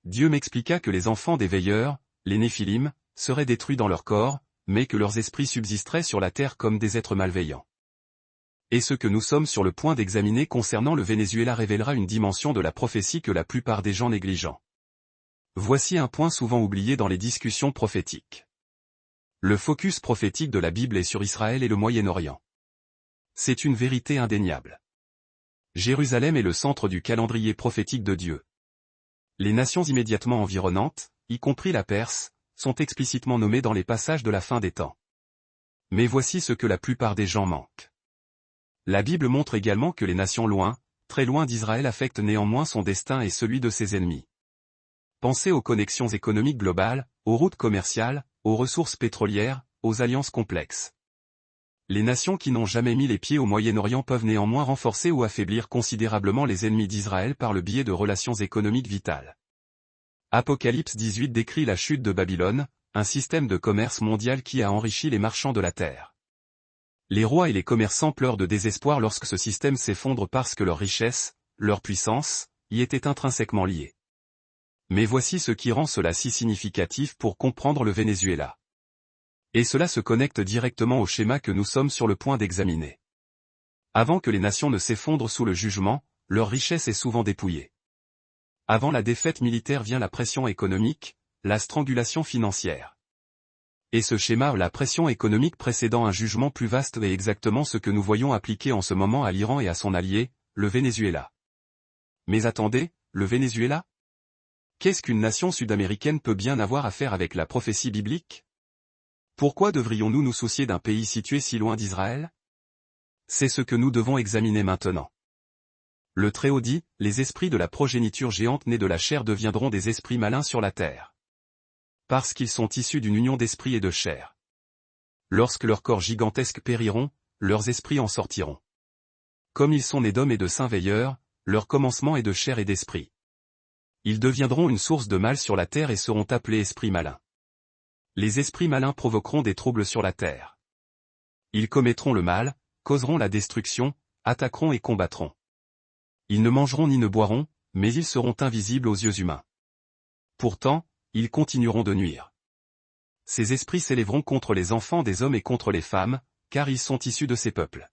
Dieu m'expliqua que les enfants des veilleurs, les Néphilim, seraient détruits dans leur corps, mais que leurs esprits subsisteraient sur la terre comme des êtres malveillants. Et ce que nous sommes sur le point d'examiner concernant le Venezuela révélera une dimension de la prophétie que la plupart des gens négligent. Voici un point souvent oublié dans les discussions prophétiques. Le focus prophétique de la Bible est sur Israël et le Moyen-Orient. C'est une vérité indéniable. Jérusalem est le centre du calendrier prophétique de Dieu. Les nations immédiatement environnantes, y compris la Perse, sont explicitement nommées dans les passages de la fin des temps. Mais voici ce que la plupart des gens manquent. La Bible montre également que les nations loin, très loin d'Israël affectent néanmoins son destin et celui de ses ennemis. Pensez aux connexions économiques globales, aux routes commerciales, aux ressources pétrolières, aux alliances complexes. Les nations qui n'ont jamais mis les pieds au Moyen-Orient peuvent néanmoins renforcer ou affaiblir considérablement les ennemis d'Israël par le biais de relations économiques vitales. Apocalypse 18 décrit la chute de Babylone, un système de commerce mondial qui a enrichi les marchands de la terre. Les rois et les commerçants pleurent de désespoir lorsque ce système s'effondre parce que leur richesse, leur puissance, y étaient intrinsèquement liées. Mais voici ce qui rend cela si significatif pour comprendre le Venezuela. Et cela se connecte directement au schéma que nous sommes sur le point d'examiner. Avant que les nations ne s'effondrent sous le jugement, leur richesse est souvent dépouillée. Avant la défaite militaire vient la pression économique, la strangulation financière. Et ce schéma, la pression économique précédant un jugement plus vaste, est exactement ce que nous voyons appliquer en ce moment à l'Iran et à son allié, le Venezuela. Mais attendez, le Venezuela? Qu'est-ce qu'une nation sud-américaine peut bien avoir à faire avec la prophétie biblique? Pourquoi devrions-nous nous soucier d'un pays situé si loin d'Israël? C'est ce que nous devons examiner maintenant. Le Très-Haut dit, les esprits de la progéniture géante nés de la chair deviendront des esprits malins sur la terre. Parce qu'ils sont issus d'une union d'esprit et de chair. Lorsque leurs corps gigantesques périront, leurs esprits en sortiront. Comme ils sont nés d'hommes et de saints veilleurs, leur commencement est de chair et d'esprit. Ils deviendront une source de mal sur la terre et seront appelés esprits malins. Les esprits malins provoqueront des troubles sur la terre. Ils commettront le mal, causeront la destruction, attaqueront et combattront. Ils ne mangeront ni ne boiront, mais ils seront invisibles aux yeux humains. Pourtant, ils continueront de nuire. Ces esprits s'élèveront contre les enfants des hommes et contre les femmes, car ils sont issus de ces peuples.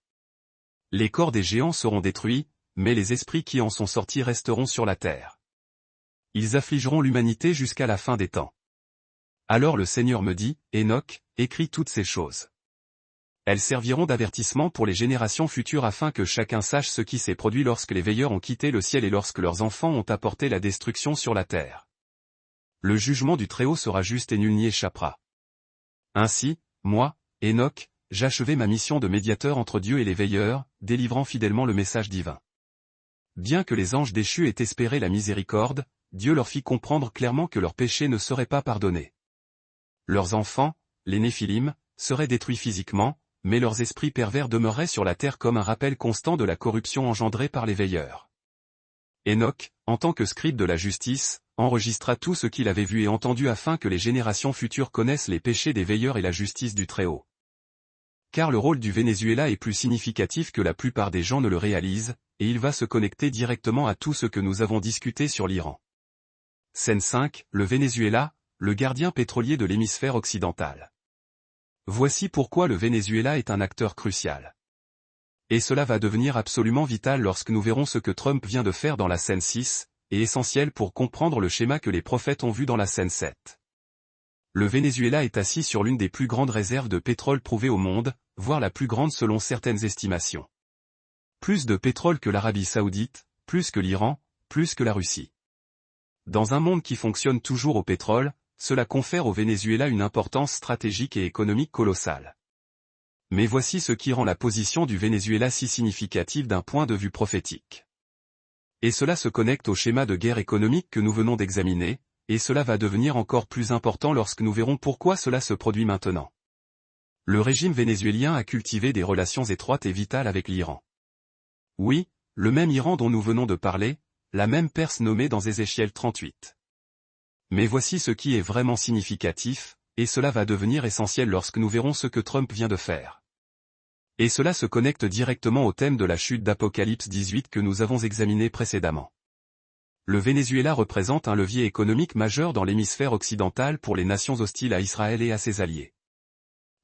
Les corps des géants seront détruits, mais les esprits qui en sont sortis resteront sur la terre. Ils affligeront l'humanité jusqu'à la fin des temps. Alors le Seigneur me dit, Enoch, écris toutes ces choses. Elles serviront d'avertissement pour les générations futures afin que chacun sache ce qui s'est produit lorsque les veilleurs ont quitté le ciel et lorsque leurs enfants ont apporté la destruction sur la terre. Le jugement du Très-Haut sera juste et nul n'y échappera. Ainsi, moi, Enoch, j'achevai ma mission de médiateur entre Dieu et les veilleurs, délivrant fidèlement le message divin. Bien que les anges déchus aient espéré la miséricorde, Dieu leur fit comprendre clairement que leurs péchés ne seraient pas pardonnés. Leurs enfants, les Néphilim, seraient détruits physiquement, mais leurs esprits pervers demeuraient sur la terre comme un rappel constant de la corruption engendrée par les veilleurs. Enoch, en tant que scribe de la justice, enregistra tout ce qu'il avait vu et entendu afin que les générations futures connaissent les péchés des veilleurs et la justice du Très-Haut. Car le rôle du Venezuela est plus significatif que la plupart des gens ne le réalisent, et il va se connecter directement à tout ce que nous avons discuté sur l'Iran. Scène 5, le Venezuela, le gardien pétrolier de l'hémisphère occidental. Voici pourquoi le Venezuela est un acteur crucial. Et cela va devenir absolument vital lorsque nous verrons ce que Trump vient de faire dans la scène 6, et essentiel pour comprendre le schéma que les prophètes ont vu dans la scène 7. Le Venezuela est assis sur l'une des plus grandes réserves de pétrole prouvées au monde, voire la plus grande selon certaines estimations. Plus de pétrole que l'Arabie Saoudite, plus que l'Iran, plus que la Russie. Dans un monde qui fonctionne toujours au pétrole, cela confère au Venezuela une importance stratégique et économique colossale. Mais voici ce qui rend la position du Venezuela si significative d'un point de vue prophétique. Et cela se connecte au schéma de guerre économique que nous venons d'examiner, et cela va devenir encore plus important lorsque nous verrons pourquoi cela se produit maintenant. Le régime vénézuélien a cultivé des relations étroites et vitales avec l'Iran. Oui, le même Iran dont nous venons de parler, la même Perse nommée dans Ézéchiel 38. Mais voici ce qui est vraiment significatif, et cela va devenir essentiel lorsque nous verrons ce que Trump vient de faire. Et cela se connecte directement au thème de la chute d'Apocalypse 18 que nous avons examiné précédemment. Le Venezuela représente un levier économique majeur dans l'hémisphère occidental pour les nations hostiles à Israël et à ses alliés.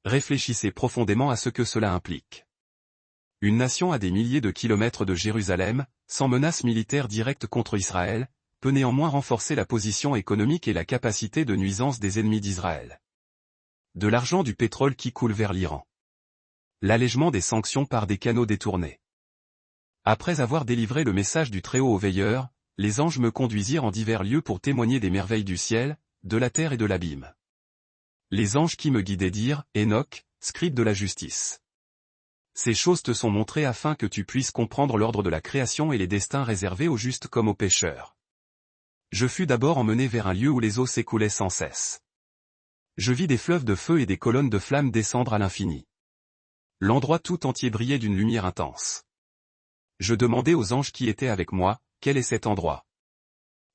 Réfléchissez profondément à ce que cela implique. Une nation à des milliers de kilomètres de Jérusalem, sans menace militaire directe contre Israël, peut néanmoins renforcer la position économique et la capacité de nuisance des ennemis d'Israël. De l'argent du pétrole qui coule vers l'Iran. L'allègement des sanctions par des canaux détournés. Après avoir délivré le message du Très-Haut aux veilleurs, les anges me conduisirent en divers lieux pour témoigner des merveilles du ciel, de la terre et de l'abîme. Les anges qui me guidaient dirent, Enoch, scribe de la justice. Ces choses te sont montrées afin que tu puisses comprendre l'ordre de la création et les destins réservés aux justes comme aux pécheurs. Je fus d'abord emmené vers un lieu où les eaux s'écoulaient sans cesse. Je vis des fleuves de feu et des colonnes de flammes descendre à l'infini. L'endroit tout entier brillait d'une lumière intense. Je demandai aux anges qui étaient avec moi, quel est cet endroit?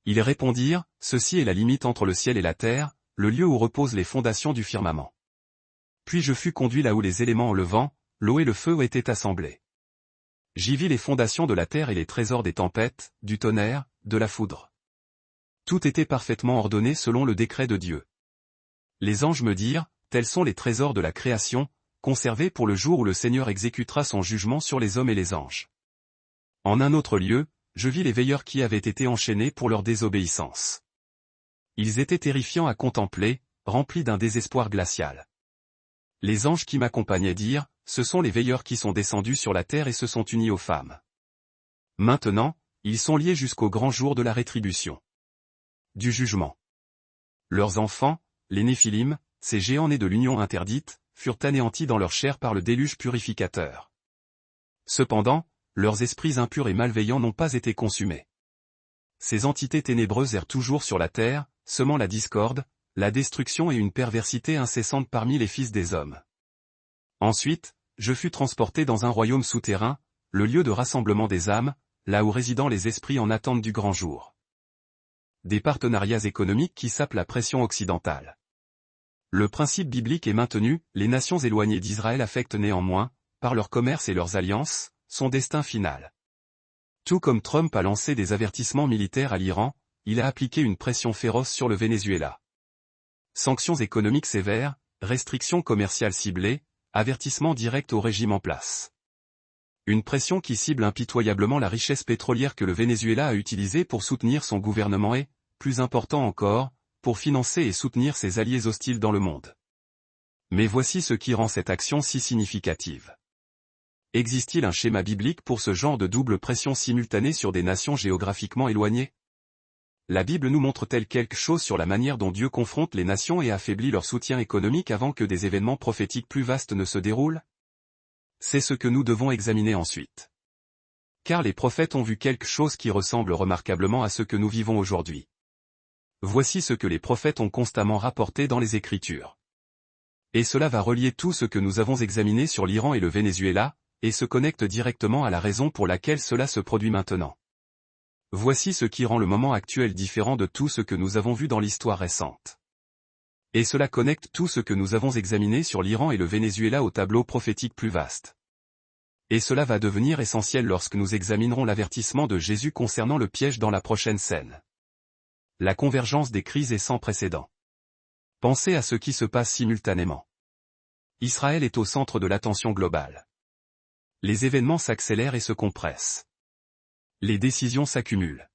Ils répondirent, ceci est la limite entre le ciel et la terre, le lieu où reposent les fondations du firmament. Puis je fus conduit là où les éléments le vent, l'eau et le feu étaient assemblés. J'y vis les fondations de la terre et les trésors des tempêtes, du tonnerre, de la foudre. Tout était parfaitement ordonné selon le décret de Dieu. Les anges me dirent, tels sont les trésors de la création, conservés pour le jour où le Seigneur exécutera son jugement sur les hommes et les anges. En un autre lieu, je vis les veilleurs qui avaient été enchaînés pour leur désobéissance. Ils étaient terrifiants à contempler, remplis d'un désespoir glacial. Les anges qui m'accompagnaient dirent, ce sont les veilleurs qui sont descendus sur la terre et se sont unis aux femmes. Maintenant, ils sont liés jusqu'au grand jour de la rétribution. Du jugement. Leurs enfants, les Néphilim, ces géants nés de l'union interdite, furent anéantis dans leur chair par le déluge purificateur. Cependant, leurs esprits impurs et malveillants n'ont pas été consumés. Ces entités ténébreuses errent toujours sur la terre, semant la discorde, la destruction et une perversité incessante parmi les fils des hommes. Ensuite, je fus transporté dans un royaume souterrain, le lieu de rassemblement des âmes, là où résident les esprits en attente du grand jour. Des partenariats économiques qui sapent la pression occidentale. Le principe biblique est maintenu, les nations éloignées d'Israël affectent néanmoins, par leur commerce et leurs alliances, son destin final. Tout comme Trump a lancé des avertissements militaires à l'Iran, il a appliqué une pression féroce sur le Venezuela. Sanctions économiques sévères, restrictions commerciales ciblées, avertissements directs au régime en place. Une pression qui cible impitoyablement la richesse pétrolière que le Venezuela a utilisée pour soutenir son gouvernement et, plus important encore, pour financer et soutenir ses alliés hostiles dans le monde. Mais voici ce qui rend cette action si significative. Existe-t-il un schéma biblique pour ce genre de double pression simultanée sur des nations géographiquement éloignées? La Bible nous montre-t-elle quelque chose sur la manière dont Dieu confronte les nations et affaiblit leur soutien économique avant que des événements prophétiques plus vastes ne se déroulent? C'est ce que nous devons examiner ensuite. Car les prophètes ont vu quelque chose qui ressemble remarquablement à ce que nous vivons aujourd'hui. Voici ce que les prophètes ont constamment rapporté dans les Écritures. Et cela va relier tout ce que nous avons examiné sur l'Iran et le Venezuela, et se connecte directement à la raison pour laquelle cela se produit maintenant. Voici ce qui rend le moment actuel différent de tout ce que nous avons vu dans l'histoire récente. Et cela connecte tout ce que nous avons examiné sur l'Iran et le Venezuela au tableau prophétique plus vaste. Et cela va devenir essentiel lorsque nous examinerons l'avertissement de Jésus concernant le piège dans la prochaine scène. La convergence des crises est sans précédent. Pensez à ce qui se passe simultanément. Israël est au centre de l'attention globale. Les événements s'accélèrent et se compressent. Les décisions s'accumulent.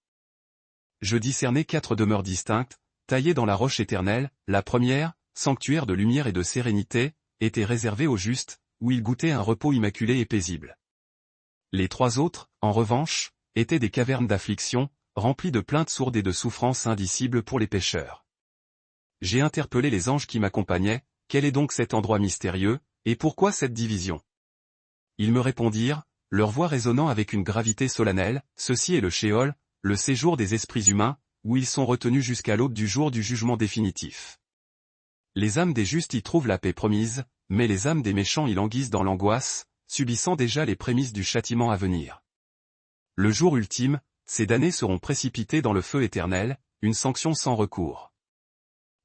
Je discernais 4 demeures distinctes, taillées dans la roche éternelle. La première, sanctuaire de lumière et de sérénité, était réservée aux justes, où ils goûtaient un repos immaculé et paisible. Les 3 autres, en revanche, étaient des cavernes d'affliction, remplies de plaintes sourdes et de souffrances indicibles pour les pécheurs. J'ai interpellé les anges qui m'accompagnaient, quel est donc cet endroit mystérieux, et pourquoi cette division? Ils me répondirent, leur voix résonnant avec une gravité solennelle, ceci est le Sheol, le séjour des esprits humains, où ils sont retenus jusqu'à l'aube du jour du jugement définitif. Les âmes des justes y trouvent la paix promise, mais les âmes des méchants y languissent dans l'angoisse, subissant déjà les prémices du châtiment à venir. Le jour ultime, ces damnés seront précipités dans le feu éternel, une sanction sans recours.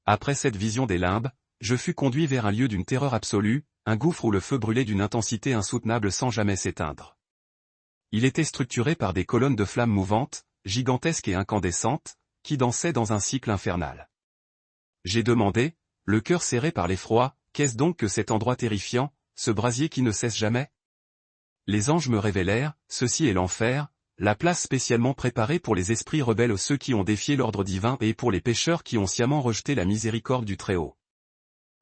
Après cette vision des limbes, je fus conduit vers un lieu d'une terreur absolue, un gouffre où le feu brûlait d'une intensité insoutenable sans jamais s'éteindre. Il était structuré par des colonnes de flammes mouvantes, gigantesques et incandescentes, qui dansaient dans un cycle infernal. J'ai demandé, le cœur serré par l'effroi, qu'est-ce donc que cet endroit terrifiant, ce brasier qui ne cesse jamais? Les anges me révélèrent, ceci est l'enfer, la place spécialement préparée pour les esprits rebelles, ceux qui ont défié l'ordre divin et pour les pécheurs qui ont sciemment rejeté la miséricorde du Très-Haut.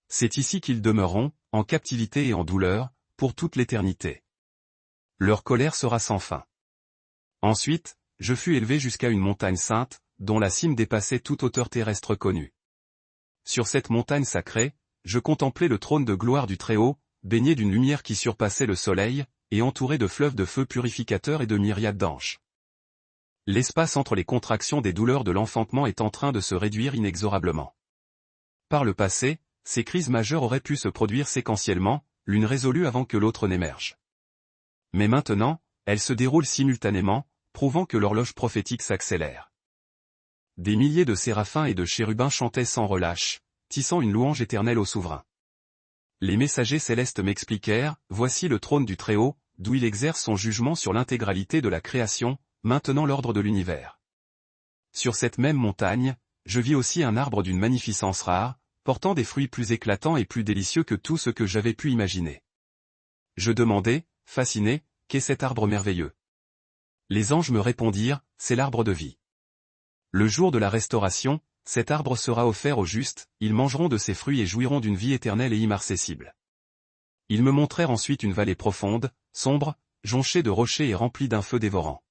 C'est ici qu'ils demeureront, en captivité et en douleur, pour toute l'éternité. Leur colère sera sans fin. Ensuite, je fus élevé jusqu'à une montagne sainte, dont la cime dépassait toute hauteur terrestre connue. Sur cette montagne sacrée, je contemplais le trône de gloire du Très-Haut, baigné d'une lumière qui surpassait le soleil, et entouré de fleuves de feu purificateurs et de myriades d'anges. L'espace entre les contractions des douleurs de l'enfantement est en train de se réduire inexorablement. Par le passé, ces crises majeures auraient pu se produire séquentiellement, l'une résolue avant que l'autre n'émerge. Mais maintenant, elles se déroulent simultanément, prouvant que l'horloge prophétique s'accélère. Des milliers de séraphins et de chérubins chantaient sans relâche, tissant une louange éternelle au souverain. Les messagers célestes m'expliquèrent, voici le trône du Très-Haut, d'où il exerce son jugement sur l'intégralité de la création, maintenant l'ordre de l'univers. Sur cette même montagne, je vis aussi un arbre d'une magnificence rare, portant des fruits plus éclatants et plus délicieux que tout ce que j'avais pu imaginer. Je demandai, fasciné, qu'est cet arbre merveilleux? Les anges me répondirent, c'est l'arbre de vie. Le jour de la restauration, cet arbre sera offert aux justes, ils mangeront de ses fruits et jouiront d'une vie éternelle et immarcessible. Ils me montrèrent ensuite une vallée profonde, sombre, jonchée de rochers et remplie d'un feu dévorant.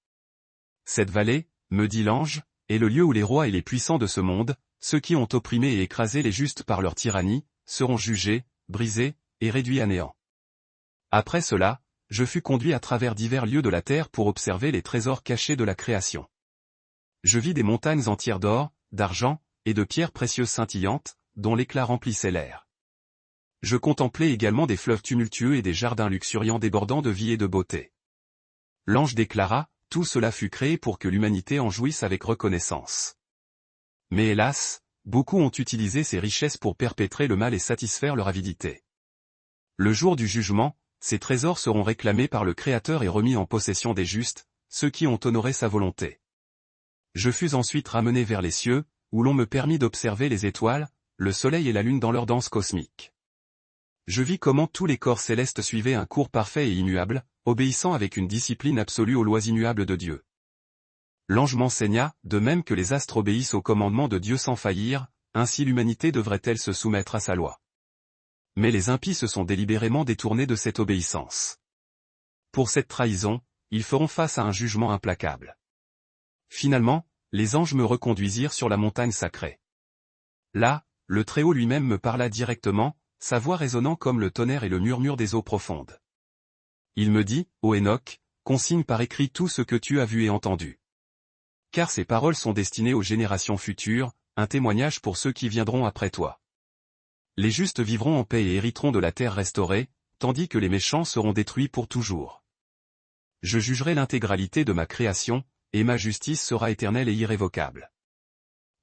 Cette vallée, me dit l'ange, est le lieu où les rois et les puissants de ce monde, ceux qui ont opprimé et écrasé les justes par leur tyrannie, seront jugés, brisés, et réduits à néant. Après cela, je fus conduit à travers divers lieux de la terre pour observer les trésors cachés de la création. Je vis des montagnes entières d'or, d'argent, et de pierres précieuses scintillantes, dont l'éclat remplissait l'air. Je contemplais également des fleuves tumultueux et des jardins luxuriants débordant de vie et de beauté. L'ange déclara, tout cela fut créé pour que l'humanité en jouisse avec reconnaissance. Mais hélas, beaucoup ont utilisé ces richesses pour perpétrer le mal et satisfaire leur avidité. Le jour du jugement, ces trésors seront réclamés par le Créateur et remis en possession des justes, ceux qui ont honoré sa volonté. Je fus ensuite ramené vers les cieux, où l'on me permit d'observer les étoiles, le soleil et la lune dans leur danse cosmique. Je vis comment tous les corps célestes suivaient un cours parfait et immuable, obéissant avec une discipline absolue aux lois immuables de Dieu. L'ange m'enseigna, de même que les astres obéissent aux commandements de Dieu sans faillir, ainsi l'humanité devrait-elle se soumettre à sa loi. Mais les impies se sont délibérément détournés de cette obéissance. Pour cette trahison, ils feront face à un jugement implacable. Finalement, les anges me reconduisirent sur la montagne sacrée. Là, le Très-Haut lui-même me parla directement, sa voix résonnant comme le tonnerre et le murmure des eaux profondes. Il me dit, ô Enoch, consigne par écrit tout ce que tu as vu et entendu. Car ces paroles sont destinées aux générations futures, un témoignage pour ceux qui viendront après toi. Les justes vivront en paix et hériteront de la terre restaurée, tandis que les méchants seront détruits pour toujours. Je jugerai l'intégralité de ma création, et ma justice sera éternelle et irrévocable.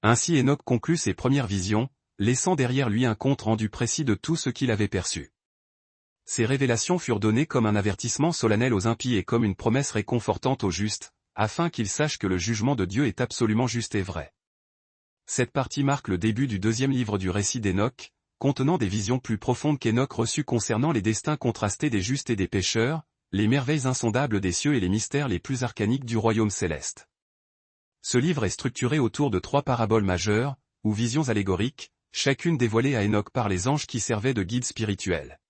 Ainsi Enoch conclut ses premières visions, laissant derrière lui un compte rendu précis de tout ce qu'il avait perçu. Ces révélations furent données comme un avertissement solennel aux impies et comme une promesse réconfortante aux justes, afin qu'ils sachent que le jugement de Dieu est absolument juste et vrai. Cette partie marque le début du deuxième livre du récit d'Enoch, contenant des visions plus profondes qu'Enoch reçut concernant les destins contrastés des justes et des pécheurs, les merveilles insondables des cieux et les mystères les plus arcaniques du royaume céleste. Ce livre est structuré autour de 3 paraboles majeures, ou visions allégoriques, chacune dévoilée à Enoch par les anges qui servaient de guide spirituel.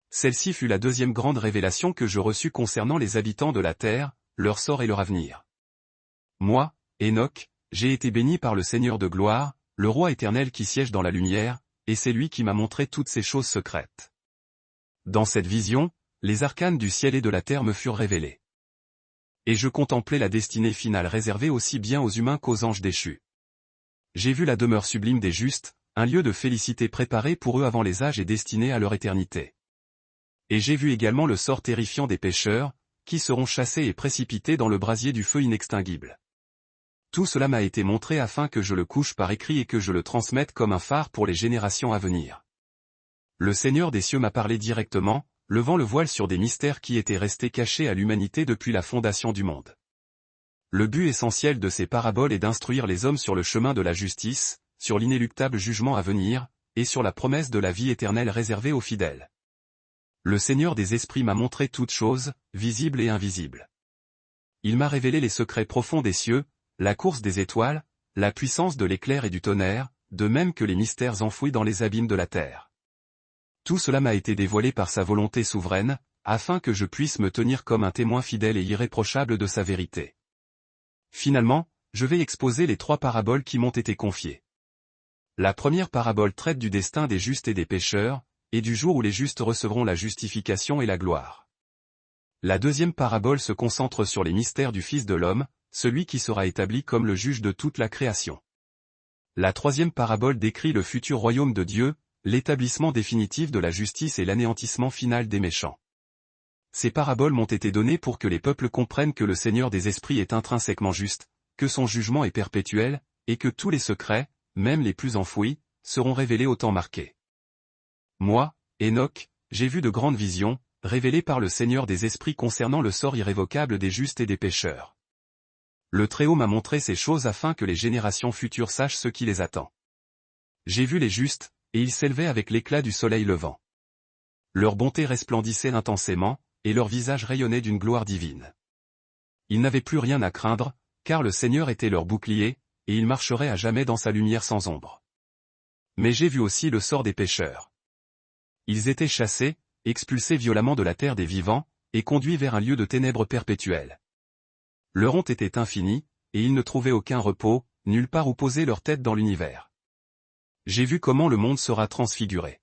Celle-ci fut la deuxième grande révélation que je reçus concernant les habitants de la terre, leur sort et leur avenir. Moi, Enoch, j'ai été béni par le Seigneur de gloire, le Roi éternel qui siège dans la lumière, et c'est lui qui m'a montré toutes ces choses secrètes. Dans cette vision, les arcanes du ciel et de la terre me furent révélés. Et je contemplais la destinée finale réservée aussi bien aux humains qu'aux anges déchus. J'ai vu la demeure sublime des justes, un lieu de félicité préparé pour eux avant les âges et destiné à leur éternité. Et j'ai vu également le sort terrifiant des pécheurs, qui seront chassés et précipités dans le brasier du feu inextinguible. Tout cela m'a été montré afin que je le couche par écrit et que je le transmette comme un phare pour les générations à venir. Le Seigneur des cieux m'a parlé directement, levant le voile sur des mystères qui étaient restés cachés à l'humanité depuis la fondation du monde. Le but essentiel de ces paraboles est d'instruire les hommes sur le chemin de la justice, sur l'inéluctable jugement à venir, et sur la promesse de la vie éternelle réservée aux fidèles. Le Seigneur des esprits m'a montré toutes choses, visibles et invisibles. Il m'a révélé les secrets profonds des cieux, la course des étoiles, la puissance de l'éclair et du tonnerre, de même que les mystères enfouis dans les abîmes de la terre. Tout cela m'a été dévoilé par sa volonté souveraine, afin que je puisse me tenir comme un témoin fidèle et irréprochable de sa vérité. Finalement, je vais exposer les 3 paraboles qui m'ont été confiées. La première parabole traite du destin des justes et des pécheurs, et du jour où les justes recevront la justification et la gloire. La deuxième parabole se concentre sur les mystères du Fils de l'homme, celui qui sera établi comme le juge de toute la création. La troisième parabole décrit le futur royaume de Dieu, l'établissement définitif de la justice et l'anéantissement final des méchants. Ces paraboles m'ont été données pour que les peuples comprennent que le Seigneur des esprits est intrinsèquement juste, que son jugement est perpétuel, et que tous les secrets, même les plus enfouis, seront révélés au temps marqué. Moi, Enoch, j'ai vu de grandes visions, révélées par le Seigneur des esprits concernant le sort irrévocable des justes et des pécheurs. Le Très-Haut m'a montré ces choses afin que les générations futures sachent ce qui les attend. J'ai vu les justes, et ils s'élevaient avec l'éclat du soleil levant. Leur bonté resplendissait intensément, et leur visage rayonnait d'une gloire divine. Ils n'avaient plus rien à craindre, car le Seigneur était leur bouclier, et ils marcheraient à jamais dans sa lumière sans ombre. Mais j'ai vu aussi le sort des pécheurs. Ils étaient chassés, expulsés violemment de la terre des vivants, et conduits vers un lieu de ténèbres perpétuelles. Leur honte était infinie, et ils ne trouvaient aucun repos, nulle part où poser leur tête dans l'univers. J'ai vu comment le monde sera transfiguré.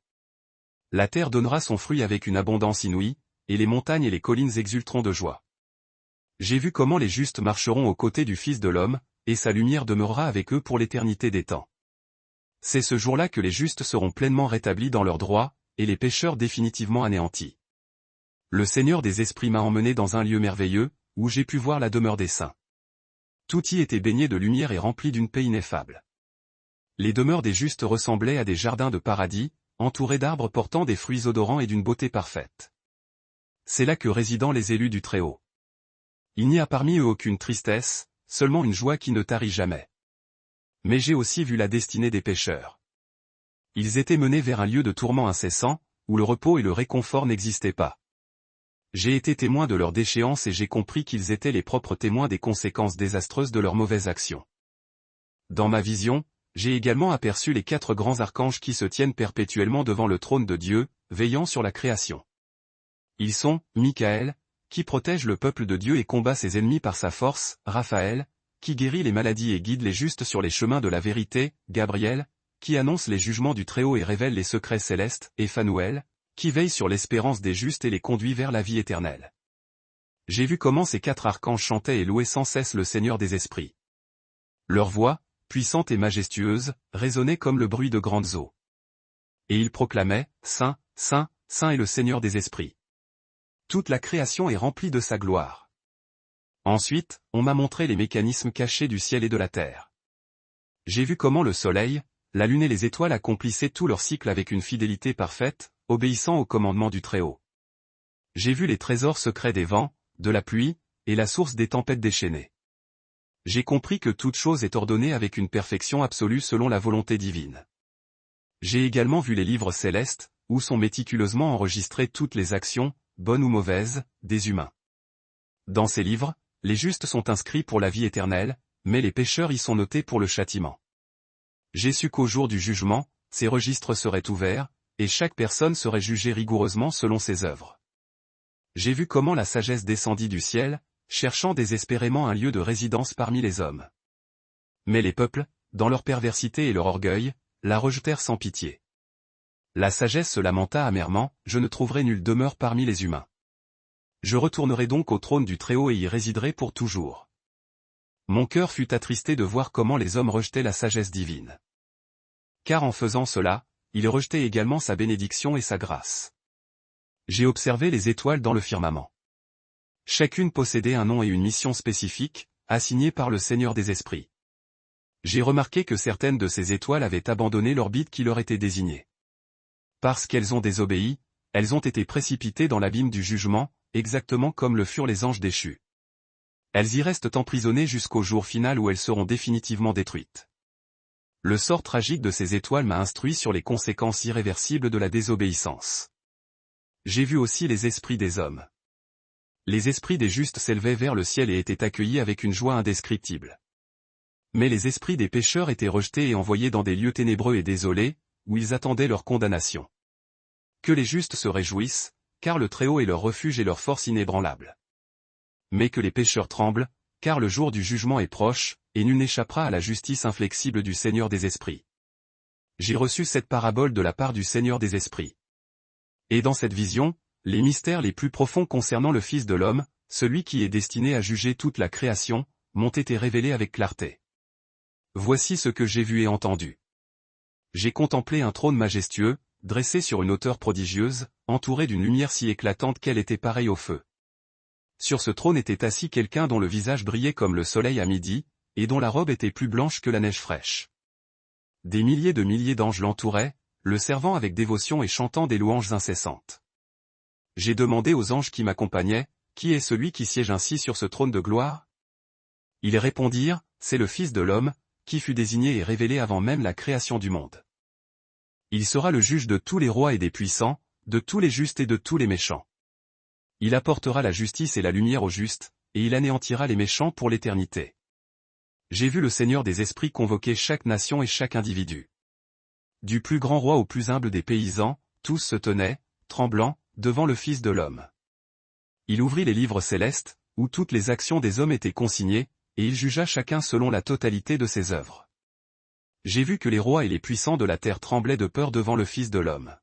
La terre donnera son fruit avec une abondance inouïe, et les montagnes et les collines exulteront de joie. J'ai vu comment les justes marcheront aux côtés du Fils de l'homme, et sa lumière demeurera avec eux pour l'éternité des temps. C'est ce jour-là que les justes seront pleinement rétablis dans leurs droits, et les pécheurs définitivement anéantis. Le Seigneur des esprits m'a emmené dans un lieu merveilleux, où j'ai pu voir la demeure des saints. Tout y était baigné de lumière et rempli d'une paix ineffable. Les demeures des justes ressemblaient à des jardins de paradis, entourés d'arbres portant des fruits odorants et d'une beauté parfaite. C'est là que résident les élus du Très-Haut. Il n'y a parmi eux aucune tristesse, seulement une joie qui ne tarit jamais. Mais j'ai aussi vu la destinée des pécheurs. Ils étaient menés vers un lieu de tourment incessant, où le repos et le réconfort n'existaient pas. J'ai été témoin de leur déchéance et j'ai compris qu'ils étaient les propres témoins des conséquences désastreuses de leurs mauvaises actions. Dans ma vision, j'ai également aperçu les 4 grands archanges qui se tiennent perpétuellement devant le trône de Dieu, veillant sur la création. Ils sont, Michael, qui protège le peuple de Dieu et combat ses ennemis par sa force, Raphaël, qui guérit les maladies et guide les justes sur les chemins de la vérité, Gabriel, qui annonce les jugements du Très-Haut et révèle les secrets célestes, et Phanuel, qui veille sur l'espérance des justes et les conduit vers la vie éternelle. J'ai vu comment ces 4 archanges chantaient et louaient sans cesse le Seigneur des esprits. Leur voix, puissante et majestueuse, résonnait comme le bruit de grandes eaux. Et ils proclamaient, « Saint, Saint, Saint est le Seigneur des esprits. Toute la création est remplie de sa gloire. » Ensuite, on m'a montré les mécanismes cachés du ciel et de la terre. J'ai vu comment le soleil, la lune et les étoiles accomplissaient tout leur cycle avec une fidélité parfaite, obéissant au commandement du Très-Haut. J'ai vu les trésors secrets des vents, de la pluie, et la source des tempêtes déchaînées. J'ai compris que toute chose est ordonnée avec une perfection absolue selon la volonté divine. J'ai également vu les livres célestes, où sont méticuleusement enregistrées toutes les actions, bonnes ou mauvaises, des humains. Dans ces livres, les justes sont inscrits pour la vie éternelle, mais les pécheurs y sont notés pour le châtiment. J'ai su qu'au jour du jugement, ces registres seraient ouverts, et chaque personne serait jugée rigoureusement selon ses œuvres. J'ai vu comment la sagesse descendit du ciel, cherchant désespérément un lieu de résidence parmi les hommes. Mais les peuples, dans leur perversité et leur orgueil, la rejetèrent sans pitié. La sagesse se lamenta amèrement, « Je ne trouverai nulle demeure parmi les humains. Je retournerai donc au trône du Très-Haut et y résiderai pour toujours. » Mon cœur fut attristé de voir comment les hommes rejetaient la sagesse divine. Car en faisant cela, ils rejetaient également sa bénédiction et sa grâce. J'ai observé les étoiles dans le firmament. Chacune possédait un nom et une mission spécifique, assignés par le Seigneur des Esprits. J'ai remarqué que certaines de ces étoiles avaient abandonné l'orbite qui leur était désignée. Parce qu'elles ont désobéi, elles ont été précipitées dans l'abîme du jugement, exactement comme le furent les anges déchus. Elles y restent emprisonnées jusqu'au jour final où elles seront définitivement détruites. Le sort tragique de ces étoiles m'a instruit sur les conséquences irréversibles de la désobéissance. J'ai vu aussi les esprits des hommes. Les esprits des justes s'élevaient vers le ciel et étaient accueillis avec une joie indescriptible. Mais les esprits des pécheurs étaient rejetés et envoyés dans des lieux ténébreux et désolés, où ils attendaient leur condamnation. Que les justes se réjouissent, car le Très-Haut est leur refuge et leur force inébranlable. Mais que les pécheurs tremblent, car le jour du jugement est proche, et nul n'échappera à la justice inflexible du Seigneur des Esprits. J'ai reçu cette parabole de la part du Seigneur des Esprits. Et dans cette vision, les mystères les plus profonds concernant le Fils de l'homme, celui qui est destiné à juger toute la création, m'ont été révélés avec clarté. Voici ce que j'ai vu et entendu. J'ai contemplé un trône majestueux, dressé sur une hauteur prodigieuse, entouré d'une lumière si éclatante qu'elle était pareille au feu. Sur ce trône était assis quelqu'un dont le visage brillait comme le soleil à midi, et dont la robe était plus blanche que la neige fraîche. Des milliers d'anges l'entouraient, le servant avec dévotion et chantant des louanges incessantes. J'ai demandé aux anges qui m'accompagnaient, « Qui est celui qui siège ainsi sur ce trône de gloire ?» Ils répondirent, « C'est le Fils de l'homme, qui fut désigné et révélé avant même la création du monde. Il sera le juge de tous les rois et des puissants, de tous les justes et de tous les méchants. Il apportera la justice et la lumière aux justes, et il anéantira les méchants pour l'éternité. » J'ai vu le Seigneur des Esprits convoquer chaque nation et chaque individu. Du plus grand roi au plus humble des paysans, tous se tenaient, tremblants, devant le Fils de l'homme. Il ouvrit les livres célestes, où toutes les actions des hommes étaient consignées, et il jugea chacun selon la totalité de ses œuvres. J'ai vu que les rois et les puissants de la terre tremblaient de peur devant le Fils de l'homme.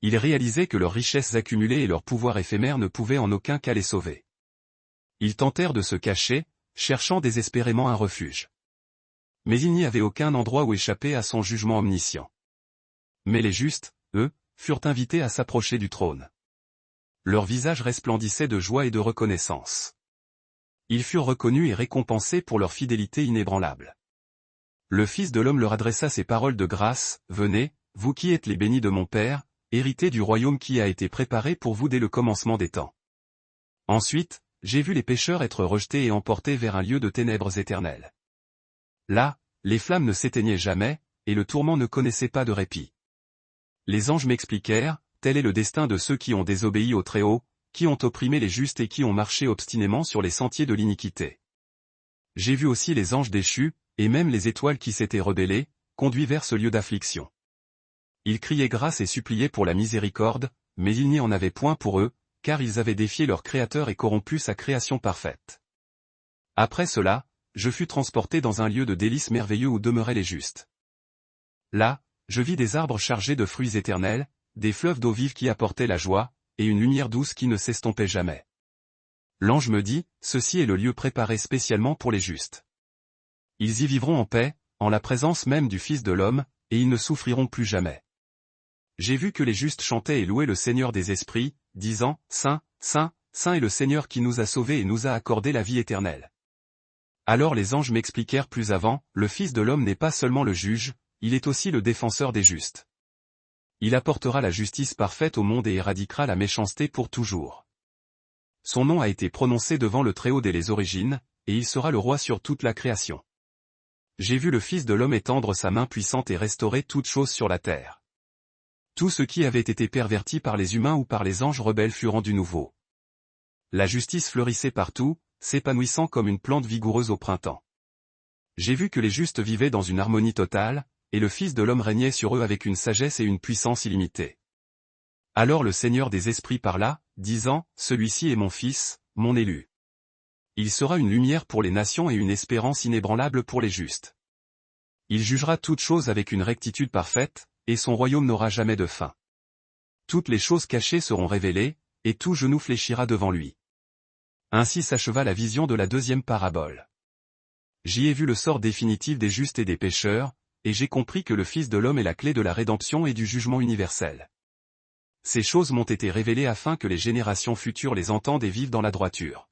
Ils réalisaient que leurs richesses accumulées et leur pouvoir éphémère ne pouvaient en aucun cas les sauver. Ils tentèrent de se cacher, cherchant désespérément un refuge. Mais il n'y avait aucun endroit où échapper à son jugement omniscient. Mais les justes, eux, furent invités à s'approcher du trône. Leurs visages resplendissaient de joie et de reconnaissance. Ils furent reconnus et récompensés pour leur fidélité inébranlable. Le Fils de l'homme leur adressa ces paroles de grâce, « Venez, vous qui êtes les bénis de mon Père, héritez du royaume qui a été préparé pour vous dès le commencement des temps. » Ensuite, j'ai vu les pécheurs être rejetés et emportés vers un lieu de ténèbres éternelles. Là, les flammes ne s'éteignaient jamais, et le tourment ne connaissait pas de répit. Les anges m'expliquèrent, tel est le destin de ceux qui ont désobéi au Très-Haut, qui ont opprimé les justes et qui ont marché obstinément sur les sentiers de l'iniquité. J'ai vu aussi les anges déchus, et même les étoiles qui s'étaient rebellées, conduits vers ce lieu d'affliction. Ils criaient grâce et suppliaient pour la miséricorde, mais il n'y en avait point pour eux, car ils avaient défié leur Créateur et corrompu sa création parfaite. Après cela, je fus transporté dans un lieu de délices merveilleux où demeuraient les justes. Là, je vis des arbres chargés de fruits éternels, des fleuves d'eau vive qui apportaient la joie, et une lumière douce qui ne s'estompait jamais. L'ange me dit, ceci est le lieu préparé spécialement pour les justes. Ils y vivront en paix, en la présence même du Fils de l'homme, et ils ne souffriront plus jamais. J'ai vu que les justes chantaient et louaient le Seigneur des esprits, disant, Saint, Saint, Saint est le Seigneur qui nous a sauvés et nous a accordé la vie éternelle. Alors les anges m'expliquèrent plus avant, le Fils de l'homme n'est pas seulement le juge, il est aussi le défenseur des justes. Il apportera la justice parfaite au monde et éradiquera la méchanceté pour toujours. Son nom a été prononcé devant le Très-Haut dès les origines, et il sera le roi sur toute la création. J'ai vu le Fils de l'homme étendre sa main puissante et restaurer toutes choses sur la terre. Tout ce qui avait été perverti par les humains ou par les anges rebelles fut rendu nouveau. La justice fleurissait partout, s'épanouissant comme une plante vigoureuse au printemps. J'ai vu que les justes vivaient dans une harmonie totale, et le Fils de l'homme régnait sur eux avec une sagesse et une puissance illimitée. Alors le Seigneur des esprits parla, disant, « Celui-ci est mon Fils, mon élu. Il sera une lumière pour les nations et une espérance inébranlable pour les justes. Il jugera toutes choses avec une rectitude parfaite, et son royaume n'aura jamais de fin. Toutes les choses cachées seront révélées, et tout genou fléchira devant lui. » Ainsi s'acheva la vision de la deuxième parabole. J'y ai vu le sort définitif des justes et des pécheurs, et j'ai compris que le Fils de l'homme est la clé de la rédemption et du jugement universel. Ces choses m'ont été révélées afin que les générations futures les entendent et vivent dans la droiture.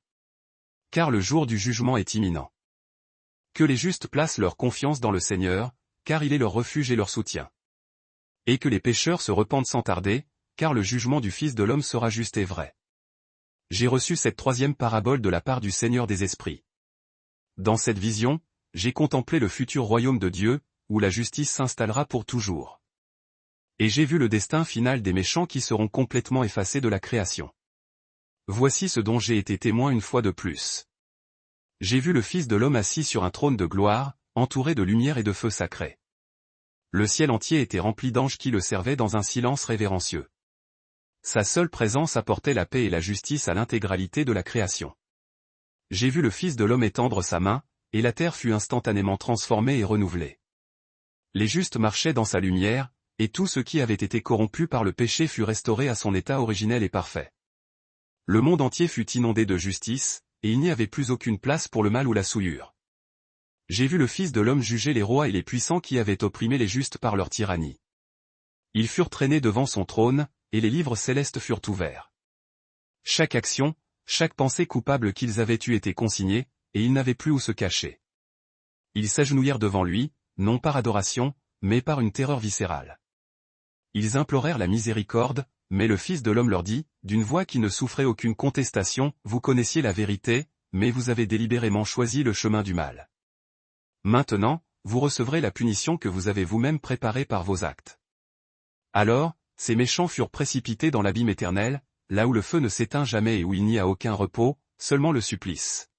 Car le jour du jugement est imminent. Que les justes placent leur confiance dans le Seigneur, car il est leur refuge et leur soutien. Et que les pécheurs se repentent sans tarder, car le jugement du Fils de l'homme sera juste et vrai. J'ai reçu cette troisième parabole de la part du Seigneur des esprits. Dans cette vision, j'ai contemplé le futur royaume de Dieu, où la justice s'installera pour toujours. Et j'ai vu le destin final des méchants qui seront complètement effacés de la création. Voici ce dont j'ai été témoin une fois de plus. J'ai vu le Fils de l'homme assis sur un trône de gloire, entouré de lumière et de feu sacré. Le ciel entier était rempli d'anges qui le servaient dans un silence révérencieux. Sa seule présence apportait la paix et la justice à l'intégralité de la création. J'ai vu le Fils de l'homme étendre sa main, et la terre fut instantanément transformée et renouvelée. Les justes marchaient dans sa lumière, et tout ce qui avait été corrompu par le péché fut restauré à son état originel et parfait. Le monde entier fut inondé de justice, et il n'y avait plus aucune place pour le mal ou la souillure. J'ai vu le Fils de l'homme juger les rois et les puissants qui avaient opprimé les justes par leur tyrannie. Ils furent traînés devant son trône, et les livres célestes furent ouverts. Chaque action, chaque pensée coupable qu'ils avaient eue était consignée, et ils n'avaient plus où se cacher. Ils s'agenouillèrent devant lui, non par adoration, mais par une terreur viscérale. Ils implorèrent la miséricorde, mais le Fils de l'homme leur dit, d'une voix qui ne souffrait aucune contestation, « Vous connaissiez la vérité, mais vous avez délibérément choisi le chemin du mal. Maintenant, vous recevrez la punition que vous avez vous-même préparée par vos actes. » Alors, ces méchants furent précipités dans l'abîme éternel, là où le feu ne s'éteint jamais et où il n'y a aucun repos, seulement le supplice.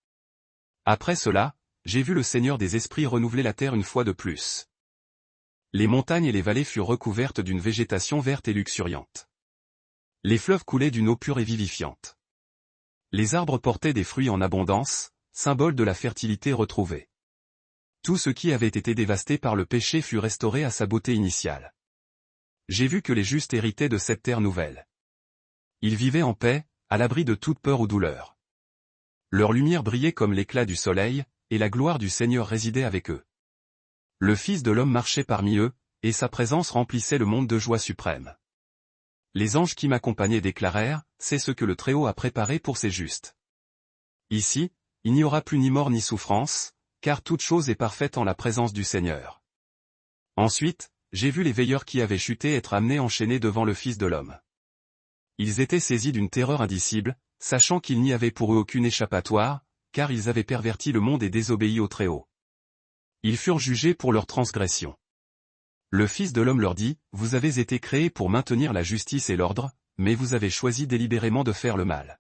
Après cela, j'ai vu le Seigneur des esprits renouveler la terre une fois de plus. Les montagnes et les vallées furent recouvertes d'une végétation verte et luxuriante. Les fleuves coulaient d'une eau pure et vivifiante. Les arbres portaient des fruits en abondance, symbole de la fertilité retrouvée. Tout ce qui avait été dévasté par le péché fut restauré à sa beauté initiale. J'ai vu que les justes héritaient de cette terre nouvelle. Ils vivaient en paix, à l'abri de toute peur ou douleur. Leur lumière brillait comme l'éclat du soleil, et la gloire du Seigneur résidait avec eux. Le Fils de l'homme marchait parmi eux, et sa présence remplissait le monde de joie suprême. Les anges qui m'accompagnaient déclarèrent, « C'est ce que le Très-Haut a préparé pour ses justes. » Ici, il n'y aura plus ni mort ni souffrance, car toute chose est parfaite en la présence du Seigneur. Ensuite, j'ai vu les veilleurs qui avaient chuté être amenés enchaînés devant le Fils de l'homme. Ils étaient saisis d'une terreur indicible, sachant qu'il n'y avait pour eux aucune échappatoire, car ils avaient perverti le monde et désobéi au Très-Haut. Ils furent jugés pour leur transgression. Le Fils de l'homme leur dit, « Vous avez été créés pour maintenir la justice et l'ordre, mais vous avez choisi délibérément de faire le mal.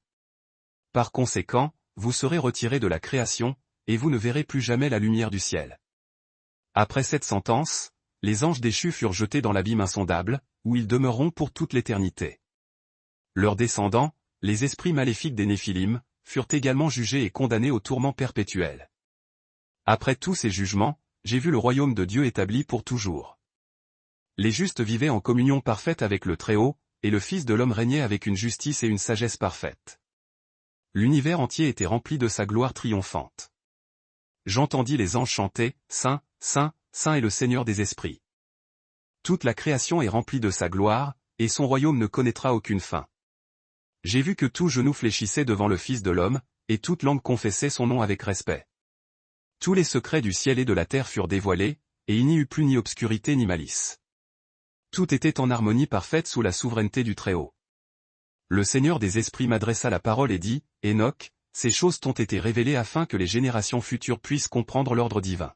Par conséquent, vous serez retirés de la création, et vous ne verrez plus jamais la lumière du ciel. » Après cette sentence, les anges déchus furent jetés dans l'abîme insondable, où ils demeureront pour toute l'éternité. Leurs descendants, les esprits maléfiques des Néphilim, furent également jugés et condamnés au tourment perpétuel. Après tous ces jugements, j'ai vu le royaume de Dieu établi pour toujours. Les justes vivaient en communion parfaite avec le Très-Haut, et le Fils de l'homme régnait avec une justice et une sagesse parfaite. L'univers entier était rempli de sa gloire triomphante. J'entendis les anges chanter, « Saint, Saint, Saint est le Seigneur des esprits. » Toute la création est remplie de sa gloire, et son royaume ne connaîtra aucune fin. J'ai vu que tout genou fléchissait devant le Fils de l'homme, et toute langue confessait son nom avec respect. Tous les secrets du ciel et de la terre furent dévoilés, et il n'y eut plus ni obscurité ni malice. Tout était en harmonie parfaite sous la souveraineté du Très-Haut. Le Seigneur des esprits m'adressa la parole et dit, « Enoch, ces choses t'ont été révélées afin que les générations futures puissent comprendre l'ordre divin.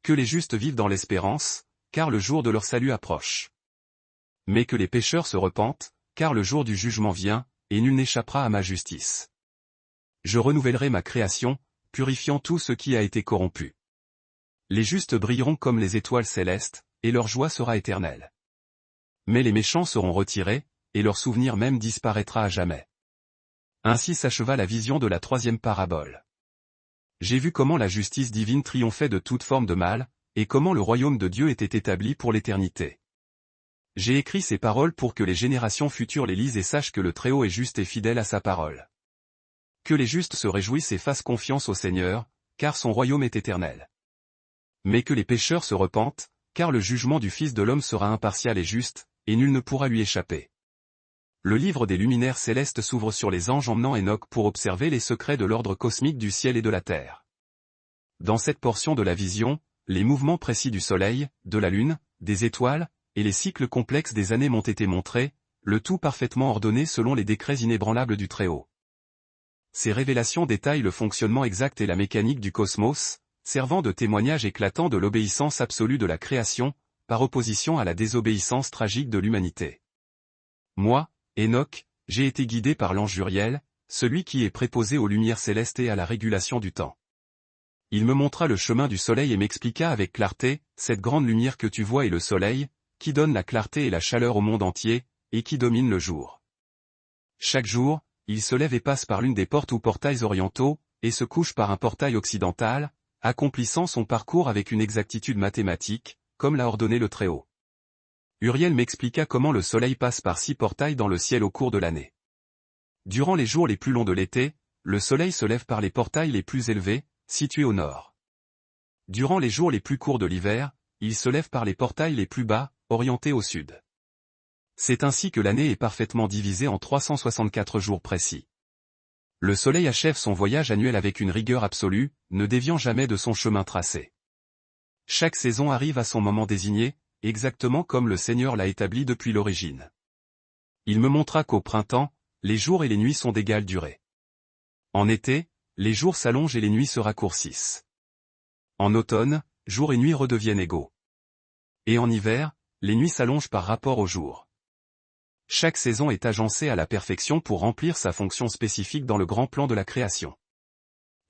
Que les justes vivent dans l'espérance, car le jour de leur salut approche. Mais que les pécheurs se repentent, car le jour du jugement vient, et nul n'échappera à ma justice. Je renouvellerai ma création, purifiant tout ce qui a été corrompu. Les justes brilleront comme les étoiles célestes, et leur joie sera éternelle. Mais les méchants seront retirés, et leur souvenir même disparaîtra à jamais. » Ainsi s'acheva la vision de la troisième parabole. J'ai vu comment la justice divine triomphait de toute forme de mal, et comment le royaume de Dieu était établi pour l'éternité. J'ai écrit ces paroles pour que les générations futures les lisent et sachent que le Très-Haut est juste et fidèle à sa parole. Que les justes se réjouissent et fassent confiance au Seigneur, car son royaume est éternel. Mais que les pécheurs se repentent, car le jugement du Fils de l'homme sera impartial et juste, et nul ne pourra lui échapper. Le livre des luminaires célestes s'ouvre sur les anges emmenant Enoch pour observer les secrets de l'ordre cosmique du ciel et de la terre. Dans cette portion de la vision, les mouvements précis du soleil, de la lune, des étoiles, et les cycles complexes des années m'ont été montrés, le tout parfaitement ordonné selon les décrets inébranlables du Très-Haut. Ces révélations détaillent le fonctionnement exact et la mécanique du cosmos, servant de témoignage éclatant de l'obéissance absolue de la création, par opposition à la désobéissance tragique de l'humanité. Moi, Enoch, j'ai été guidé par l'ange Uriel, celui qui est préposé aux lumières célestes et à la régulation du temps. Il me montra le chemin du soleil et m'expliqua avec clarté, cette grande lumière que tu vois est le soleil, qui donne la clarté et la chaleur au monde entier, et qui domine le jour. Chaque jour, il se lève et passe par l'une des portes ou portails orientaux, et se couche par un portail occidental, accomplissant son parcours avec une exactitude mathématique, comme l'a ordonné le Très-Haut. Uriel m'expliqua comment le soleil passe par 6 portails dans le ciel au cours de l'année. Durant les jours les plus longs de l'été, le soleil se lève par les portails les plus élevés, situés au nord. Durant les jours les plus courts de l'hiver, il se lève par les portails les plus bas, orientés au sud. C'est ainsi que l'année est parfaitement divisée en 364 jours précis. Le soleil achève son voyage annuel avec une rigueur absolue, ne déviant jamais de son chemin tracé. Chaque saison arrive à son moment désigné, exactement comme le Seigneur l'a établi depuis l'origine. Il me montra qu'au printemps, les jours et les nuits sont d'égale durée. En été, les jours s'allongent et les nuits se raccourcissent. En automne, jour et nuit redeviennent égaux. Et en hiver, les nuits s'allongent par rapport au jour. Chaque saison est agencée à la perfection pour remplir sa fonction spécifique dans le grand plan de la création.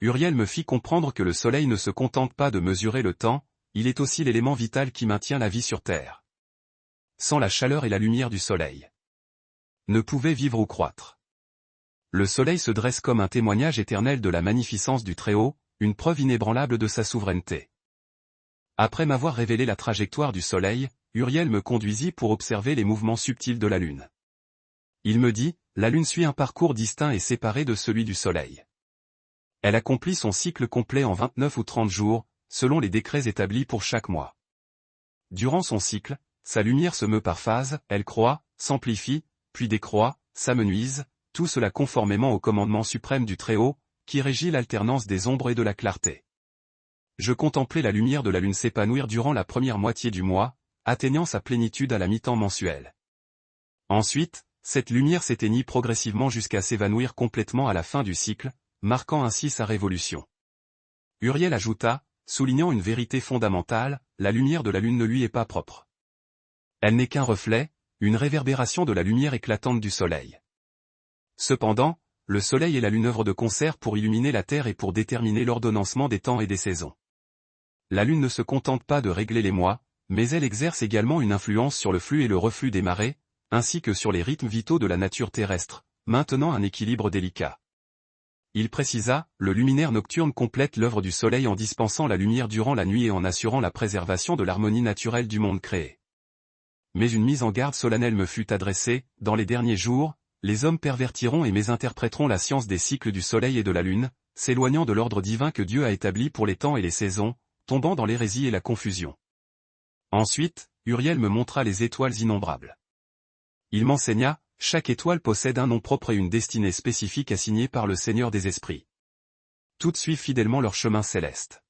Uriel me fit comprendre que le soleil ne se contente pas de mesurer le temps, il est aussi l'élément vital qui maintient la vie sur Terre. Sans la chaleur et la lumière du soleil, ne pouvait vivre ou croître. Le soleil se dresse comme un témoignage éternel de la magnificence du Très-Haut, une preuve inébranlable de sa souveraineté. Après m'avoir révélé la trajectoire du soleil, Uriel me conduisit pour observer les mouvements subtils de la lune. Il me dit, la lune suit un parcours distinct et séparé de celui du soleil. Elle accomplit son cycle complet en 29 ou 30 jours, selon les décrets établis pour chaque mois. Durant son cycle, sa lumière se meut par phase, elle croît, s'amplifie, puis décroît, s'amenuise, tout cela conformément au commandement suprême du Très-Haut, qui régit l'alternance des ombres et de la clarté. Je contemplais la lumière de la lune s'épanouir durant la première moitié du mois, atteignant sa plénitude à la mi-temps mensuelle. Ensuite, cette lumière s'éteignit progressivement jusqu'à s'évanouir complètement à la fin du cycle, marquant ainsi sa révolution. Uriel ajouta, soulignant une vérité fondamentale, la lumière de la lune ne lui est pas propre. Elle n'est qu'un reflet, une réverbération de la lumière éclatante du soleil. Cependant, le soleil et la lune œuvrent de concert pour illuminer la terre et pour déterminer l'ordonnancement des temps et des saisons. La lune ne se contente pas de régler les mois, mais elle exerce également une influence sur le flux et le reflux des marées, ainsi que sur les rythmes vitaux de la nature terrestre, maintenant un équilibre délicat. Il précisa, le luminaire nocturne complète l'œuvre du soleil en dispensant la lumière durant la nuit et en assurant la préservation de l'harmonie naturelle du monde créé. Mais une mise en garde solennelle me fut adressée, dans les derniers jours, les hommes pervertiront et mésinterpréteront la science des cycles du soleil et de la lune, s'éloignant de l'ordre divin que Dieu a établi pour les temps et les saisons, tombant dans l'hérésie et la confusion. Ensuite, Uriel me montra les étoiles innombrables. Il m'enseigna, chaque étoile possède un nom propre et une destinée spécifique assignée par le Seigneur des Esprits. Toutes suivent fidèlement leur chemin céleste.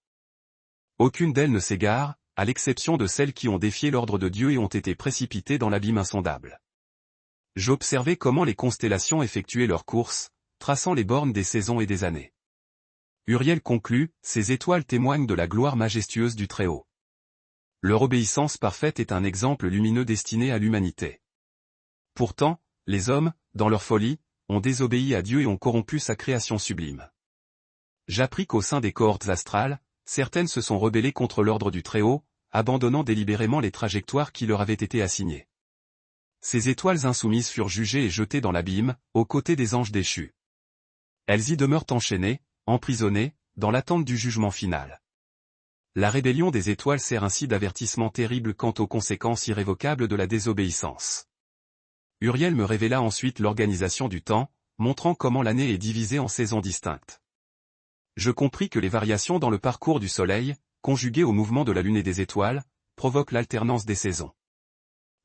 Aucune d'elles ne s'égare, à l'exception de celles qui ont défié l'ordre de Dieu et ont été précipitées dans l'abîme insondable. J'observai comment les constellations effectuaient leur course, traçant les bornes des saisons et des années. Uriel conclut, ces étoiles témoignent de la gloire majestueuse du Très-Haut. Leur obéissance parfaite est un exemple lumineux destiné à l'humanité. Pourtant, les hommes, dans leur folie, ont désobéi à Dieu et ont corrompu sa création sublime. J'appris qu'au sein des cohortes astrales, certaines se sont rebellées contre l'ordre du Très-Haut, abandonnant délibérément les trajectoires qui leur avaient été assignées. Ces étoiles insoumises furent jugées et jetées dans l'abîme, aux côtés des anges déchus. Elles y demeurent enchaînées, emprisonnées, dans l'attente du jugement final. La rébellion des étoiles sert ainsi d'avertissement terrible quant aux conséquences irrévocables de la désobéissance. Uriel me révéla ensuite l'organisation du temps, montrant comment l'année est divisée en saisons distinctes. Je compris que les variations dans le parcours du Soleil, conjuguées au mouvement de la Lune et des étoiles, provoquent l'alternance des saisons.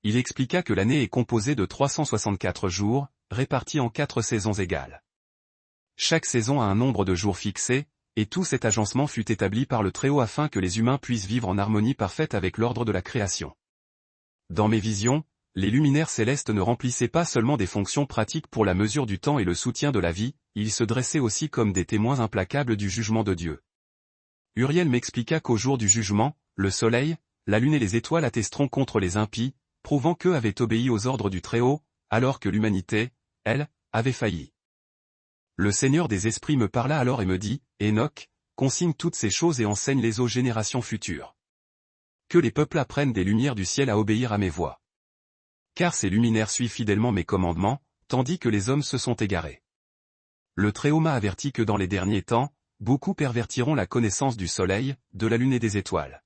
Il expliqua que l'année est composée de 364 jours, répartis en 4 saisons égales. Chaque saison a un nombre de jours fixé, et tout cet agencement fut établi par le Très-Haut afin que les humains puissent vivre en harmonie parfaite avec l'ordre de la création. Dans mes visions, les luminaires célestes ne remplissaient pas seulement des fonctions pratiques pour la mesure du temps et le soutien de la vie, ils se dressaient aussi comme des témoins implacables du jugement de Dieu. Uriel m'expliqua qu'au jour du jugement, le soleil, la lune et les étoiles attesteront contre les impies, prouvant qu'eux avaient obéi aux ordres du Très-Haut, alors que l'humanité, elle, avait failli. Le Seigneur des Esprits me parla alors et me dit, « Enoch, consigne toutes ces choses et enseigne-les aux générations futures. Que les peuples apprennent des lumières du ciel à obéir à mes voies. Car ces luminaires suivent fidèlement mes commandements, tandis que les hommes se sont égarés. Le Très-Haut m'a averti que dans les derniers temps, beaucoup pervertiront la connaissance du soleil, de la lune et des étoiles.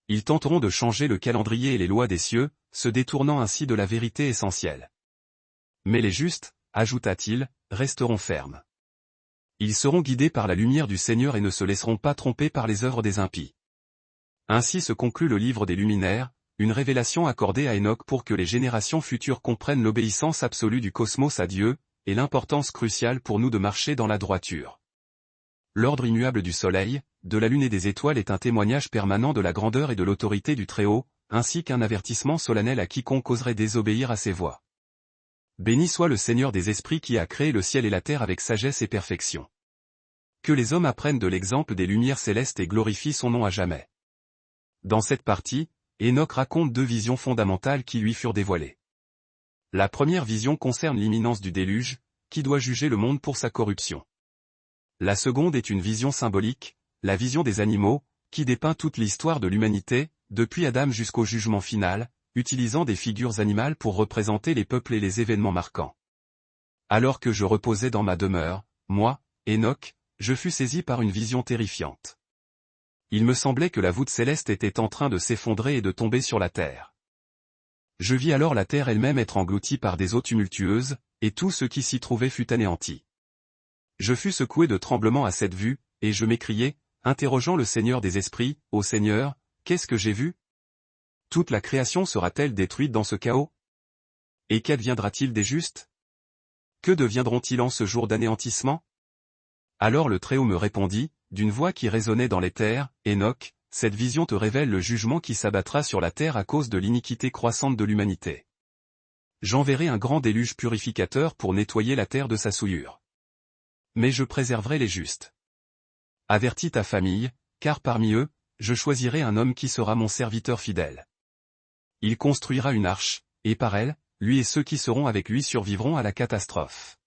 Ils tenteront de changer le calendrier et les lois des cieux, se détournant ainsi de la vérité essentielle. Mais les justes, ajouta-t-il, resteront fermes. Ils seront guidés par la lumière du Seigneur et ne se laisseront pas tromper par les œuvres des impies. » Ainsi se conclut le livre des luminaires, une révélation accordée à Enoch pour que les générations futures comprennent l'obéissance absolue du cosmos à Dieu, et l'importance cruciale pour nous de marcher dans la droiture. L'ordre immuable du soleil, de la lune et des étoiles est un témoignage permanent de la grandeur et de l'autorité du Très-Haut, ainsi qu'un avertissement solennel à quiconque oserait désobéir à ses voies. Béni soit le Seigneur des Esprits qui a créé le ciel et la terre avec sagesse et perfection. Que les hommes apprennent de l'exemple des lumières célestes et glorifient son nom à jamais. Dans cette partie, Enoch raconte 2 visions fondamentales qui lui furent dévoilées. La première vision concerne l'imminence du déluge, qui doit juger le monde pour sa corruption. La seconde est une vision symbolique, la vision des animaux, qui dépeint toute l'histoire de l'humanité, depuis Adam jusqu'au jugement final, utilisant des figures animales pour représenter les peuples et les événements marquants. Alors que je reposais dans ma demeure, moi, Enoch, je fus saisi par une vision terrifiante. Il me semblait que la voûte céleste était en train de s'effondrer et de tomber sur la terre. Je vis alors la terre elle-même être engloutie par des eaux tumultueuses, et tout ce qui s'y trouvait fut anéanti. Je fus secoué de tremblements à cette vue, et je m'écriai, interrogeant le Seigneur des Esprits, « Ô Seigneur, qu'est-ce que j'ai vu ? Toute la création sera-t-elle détruite dans ce chaos ? Et qu'adviendra-t-il des justes ? Que deviendront-ils en ce jour d'anéantissement ? Alors le Très-Haut me répondit, d'une voix qui résonnait dans les terres, Enoch, cette vision te révèle le jugement qui s'abattra sur la terre à cause de l'iniquité croissante de l'humanité. J'enverrai un grand déluge purificateur pour nettoyer la terre de sa souillure. Mais je préserverai les justes. Avertis ta famille, car parmi eux, je choisirai un homme qui sera mon serviteur fidèle. Il construira une arche, et par elle, lui et ceux qui seront avec lui survivront à la catastrophe.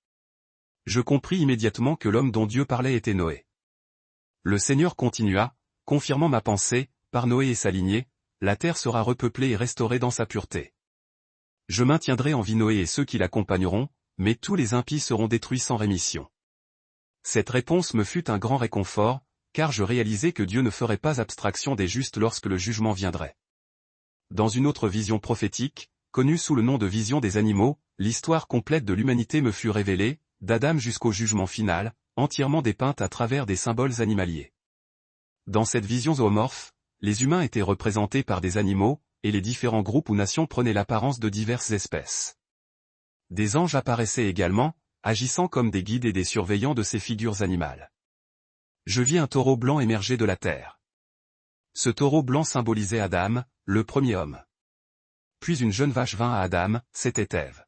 Je compris immédiatement que l'homme dont Dieu parlait était Noé. Le Seigneur continua, confirmant ma pensée, par Noé et sa lignée, la terre sera repeuplée et restaurée dans sa pureté. Je maintiendrai en vie Noé et ceux qui l'accompagneront, mais tous les impies seront détruits sans rémission. Cette réponse me fut un grand réconfort, car je réalisais que Dieu ne ferait pas abstraction des justes lorsque le jugement viendrait. Dans une autre vision prophétique, connue sous le nom de vision des animaux, l'histoire complète de l'humanité me fut révélée, d'Adam jusqu'au jugement final, entièrement dépeinte à travers des symboles animaliers. Dans cette vision zoomorphe, les humains étaient représentés par des animaux, et les différents groupes ou nations prenaient l'apparence de diverses espèces. Des anges apparaissaient également, agissant comme des guides et des surveillants de ces figures animales. Je vis un taureau blanc émerger de la terre. Ce taureau blanc symbolisait Adam, le premier homme. Puis une jeune vache vint à Adam, c'était Ève.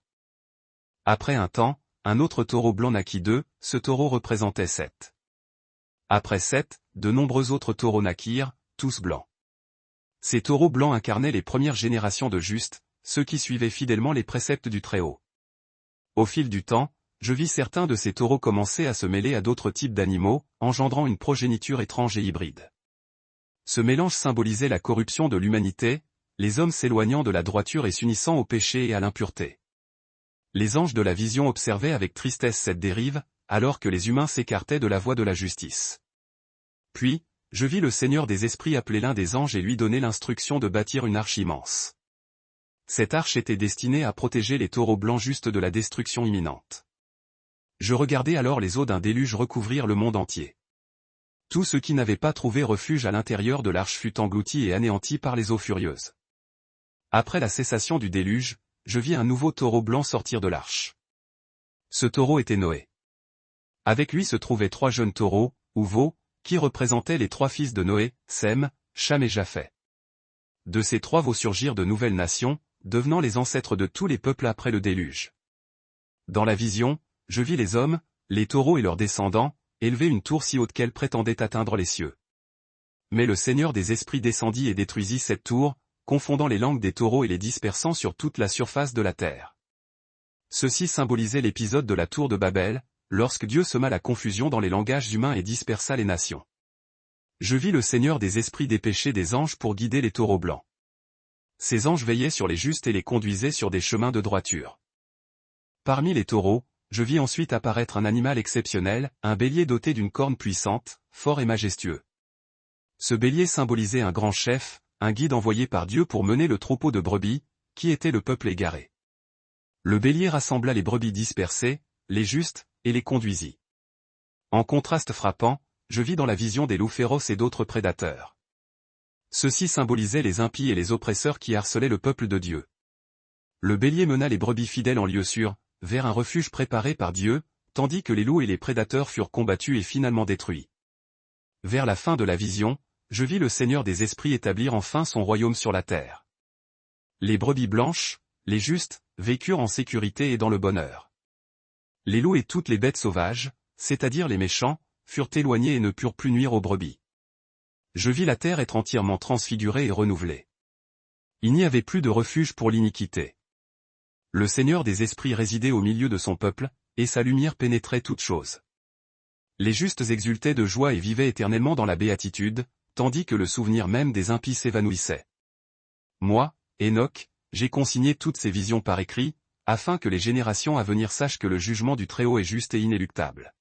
Après un temps, un autre taureau blanc naquit d'eux, ce taureau représentait Seth. Après Seth, de nombreux autres taureaux naquirent, tous blancs. Ces taureaux blancs incarnaient les premières générations de justes, ceux qui suivaient fidèlement les préceptes du Très-Haut. Au fil du temps, je vis certains de ces taureaux commencer à se mêler à d'autres types d'animaux, engendrant une progéniture étrange et hybride. Ce mélange symbolisait la corruption de l'humanité, les hommes s'éloignant de la droiture et s'unissant au péché et à l'impureté. Les anges de la vision observaient avec tristesse cette dérive, alors que les humains s'écartaient de la voie de la justice. Puis, je vis le Seigneur des esprits appeler l'un des anges et lui donner l'instruction de bâtir une arche immense. Cette arche était destinée à protéger les taureaux blancs justes de la destruction imminente. Je regardais alors les eaux d'un déluge recouvrir le monde entier. Tout ce qui n'avait pas trouvé refuge à l'intérieur de l'arche fut englouti et anéanti par les eaux furieuses. Après la cessation du déluge, je vis un nouveau taureau blanc sortir de l'arche. Ce taureau était Noé. Avec lui se trouvaient 3 jeunes taureaux, ou veaux, qui représentaient les 3 fils de Noé, Sem, Cham et Japheth. De ces 3 veaux surgirent de nouvelles nations, devenant les ancêtres de tous les peuples après le déluge. Dans la vision, je vis les hommes, les taureaux et leurs descendants, élever une tour si haute qu'elle prétendait atteindre les cieux. Mais le Seigneur des esprits descendit et détruisit cette tour, confondant les langues des taureaux et les dispersant sur toute la surface de la terre. Ceci symbolisait l'épisode de la tour de Babel, lorsque Dieu sema la confusion dans les langages humains et dispersa les nations. Je vis le Seigneur des esprits dépêcher des anges pour guider les taureaux blancs. Ces anges veillaient sur les justes et les conduisaient sur des chemins de droiture. Parmi les taureaux, je vis ensuite apparaître un animal exceptionnel, un bélier doté d'une corne puissante, fort et majestueux. Ce bélier symbolisait un grand chef, un guide envoyé par Dieu pour mener le troupeau de brebis, qui était le peuple égaré. Le bélier rassembla les brebis dispersées, les justes, et les conduisit. En contraste frappant, je vis dans la vision des loups féroces et d'autres prédateurs. Ceux-ci symbolisaient les impies et les oppresseurs qui harcelaient le peuple de Dieu. Le bélier mena les brebis fidèles en lieu sûr, vers un refuge préparé par Dieu, tandis que les loups et les prédateurs furent combattus et finalement détruits. Vers la fin de la vision, je vis le Seigneur des esprits établir enfin son royaume sur la terre. Les brebis blanches, les justes, vécurent en sécurité et dans le bonheur. Les loups et toutes les bêtes sauvages, c'est-à-dire les méchants, furent éloignés et ne purent plus nuire aux brebis. Je vis la terre être entièrement transfigurée et renouvelée. Il n'y avait plus de refuge pour l'iniquité. Le Seigneur des esprits résidait au milieu de son peuple, et sa lumière pénétrait toutes choses. Les justes exultaient de joie et vivaient éternellement dans la béatitude, tandis que le souvenir même des impies s'évanouissait. Moi, Enoch, j'ai consigné toutes ces visions par écrit, afin que les générations à venir sachent que le jugement du Très-Haut est juste et inéluctable.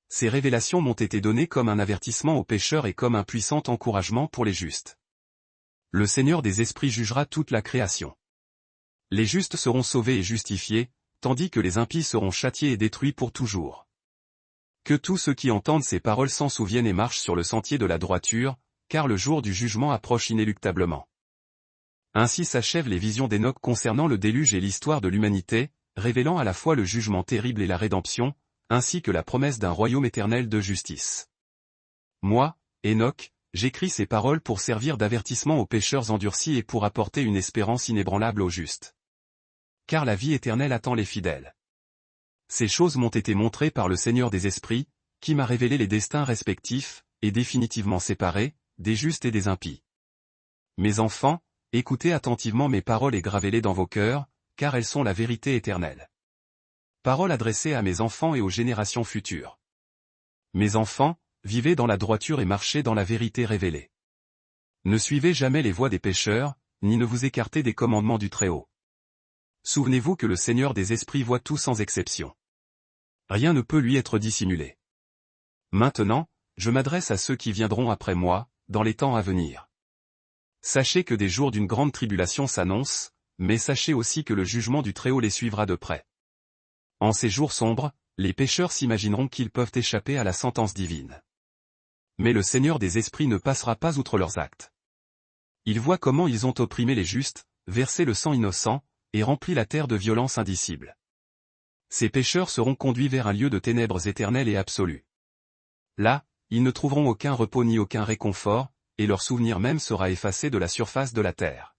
Ces révélations m'ont été données comme un avertissement aux pécheurs et comme un puissant encouragement pour les justes. Le Seigneur des esprits jugera toute la création. Les justes seront sauvés et justifiés, tandis que les impies seront châtiés et détruits pour toujours. Que tous ceux qui entendent ces paroles s'en souviennent et marchent sur le sentier de la droiture, car le jour du jugement approche inéluctablement. Ainsi s'achèvent les visions d'Enoch concernant le déluge et l'histoire de l'humanité, révélant à la fois le jugement terrible et la rédemption, ainsi que la promesse d'un royaume éternel de justice. Moi, Enoch, j'écris ces paroles pour servir d'avertissement aux pécheurs endurcis et pour apporter une espérance inébranlable aux justes. Car la vie éternelle attend les fidèles. Ces choses m'ont été montrées par le Seigneur des Esprits, qui m'a révélé les destins respectifs, et définitivement séparés, des justes et des impies. Mes enfants, écoutez attentivement mes paroles et gravez-les dans vos cœurs, car elles sont la vérité éternelle. Paroles adressées à mes enfants et aux générations futures. Mes enfants, vivez dans la droiture et marchez dans la vérité révélée. Ne suivez jamais les voies des pécheurs, ni ne vous écartez des commandements du Très-Haut. Souvenez-vous que le Seigneur des Esprits voit tout sans exception. Rien ne peut lui être dissimulé. Maintenant, je m'adresse à ceux qui viendront après moi, dans les temps à venir. Sachez que des jours d'une grande tribulation s'annoncent, mais sachez aussi que le jugement du Très-Haut les suivra de près. En ces jours sombres, les pécheurs s'imagineront qu'ils peuvent échapper à la sentence divine. Mais le Seigneur des Esprits ne passera pas outre leurs actes. Il voit comment ils ont opprimé les justes, versé le sang innocent, et rempli la terre de violence indicible. Ces pécheurs seront conduits vers un lieu de ténèbres éternelles et absolues. Là, ils ne trouveront aucun repos ni aucun réconfort, et leur souvenir même sera effacé de la surface de la terre.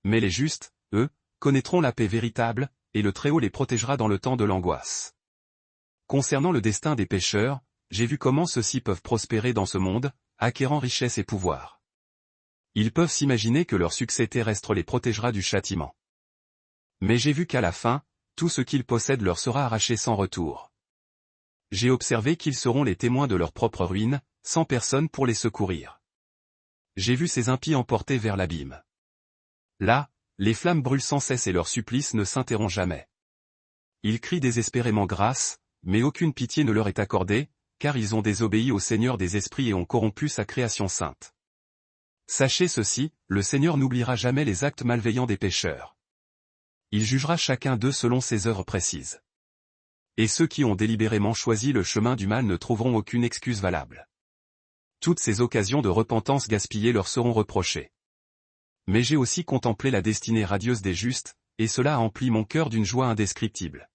Mais les justes, eux, connaîtront la paix véritable, et le Très-Haut les protégera dans le temps de l'angoisse. Concernant le destin des pécheurs, j'ai vu comment ceux-ci peuvent prospérer dans ce monde, acquérant richesse et pouvoir. Ils peuvent s'imaginer que leur succès terrestre les protégera du châtiment. Mais j'ai vu qu'à la fin, tout ce qu'ils possèdent leur sera arraché sans retour. J'ai observé qu'ils seront les témoins de leur propre ruine, sans personne pour les secourir. J'ai vu ces impies emportés vers l'abîme. Là, les flammes brûlent sans cesse et leur supplice ne s'interrompt jamais. Ils crient désespérément grâce, mais aucune pitié ne leur est accordée, car ils ont désobéi au Seigneur des Esprits et ont corrompu sa création sainte. Sachez ceci, le Seigneur n'oubliera jamais les actes malveillants des pécheurs. Il jugera chacun d'eux selon ses œuvres précises. Et ceux qui ont délibérément choisi le chemin du mal ne trouveront aucune excuse valable. Toutes ces occasions de repentance gaspillées leur seront reprochées. Mais j'ai aussi contemplé la destinée radieuse des justes, et cela a empli mon cœur d'une joie indescriptible.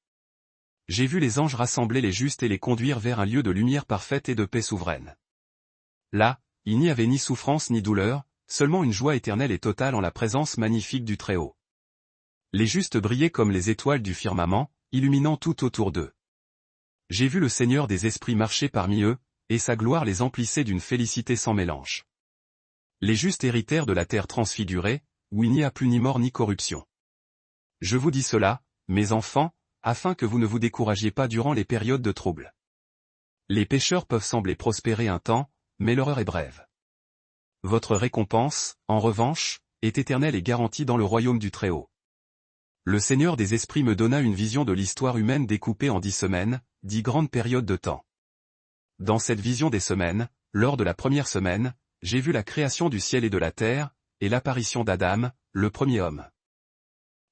J'ai vu les anges rassembler les justes et les conduire vers un lieu de lumière parfaite et de paix souveraine. Là, il n'y avait ni souffrance ni douleur, seulement une joie éternelle et totale en la présence magnifique du Très-Haut. Les justes brillaient comme les étoiles du firmament, illuminant tout autour d'eux. J'ai vu le Seigneur des Esprits marcher parmi eux, et sa gloire les emplissait d'une félicité sans mélange. Les justes héritèrent de la terre transfigurée, où il n'y a plus ni mort ni corruption. Je vous dis cela, mes enfants, afin que vous ne vous découragiez pas durant les périodes de trouble. Les pécheurs peuvent sembler prospérer un temps, mais leur heure est brève. Votre récompense, en revanche, est éternelle et garantie dans le royaume du Très-Haut. Le Seigneur des Esprits me donna une vision de l'histoire humaine découpée en 10 semaines, 10 grandes périodes de temps. Dans cette vision des semaines, lors de la première semaine, j'ai vu la création du ciel et de la terre, et l'apparition d'Adam, le premier homme.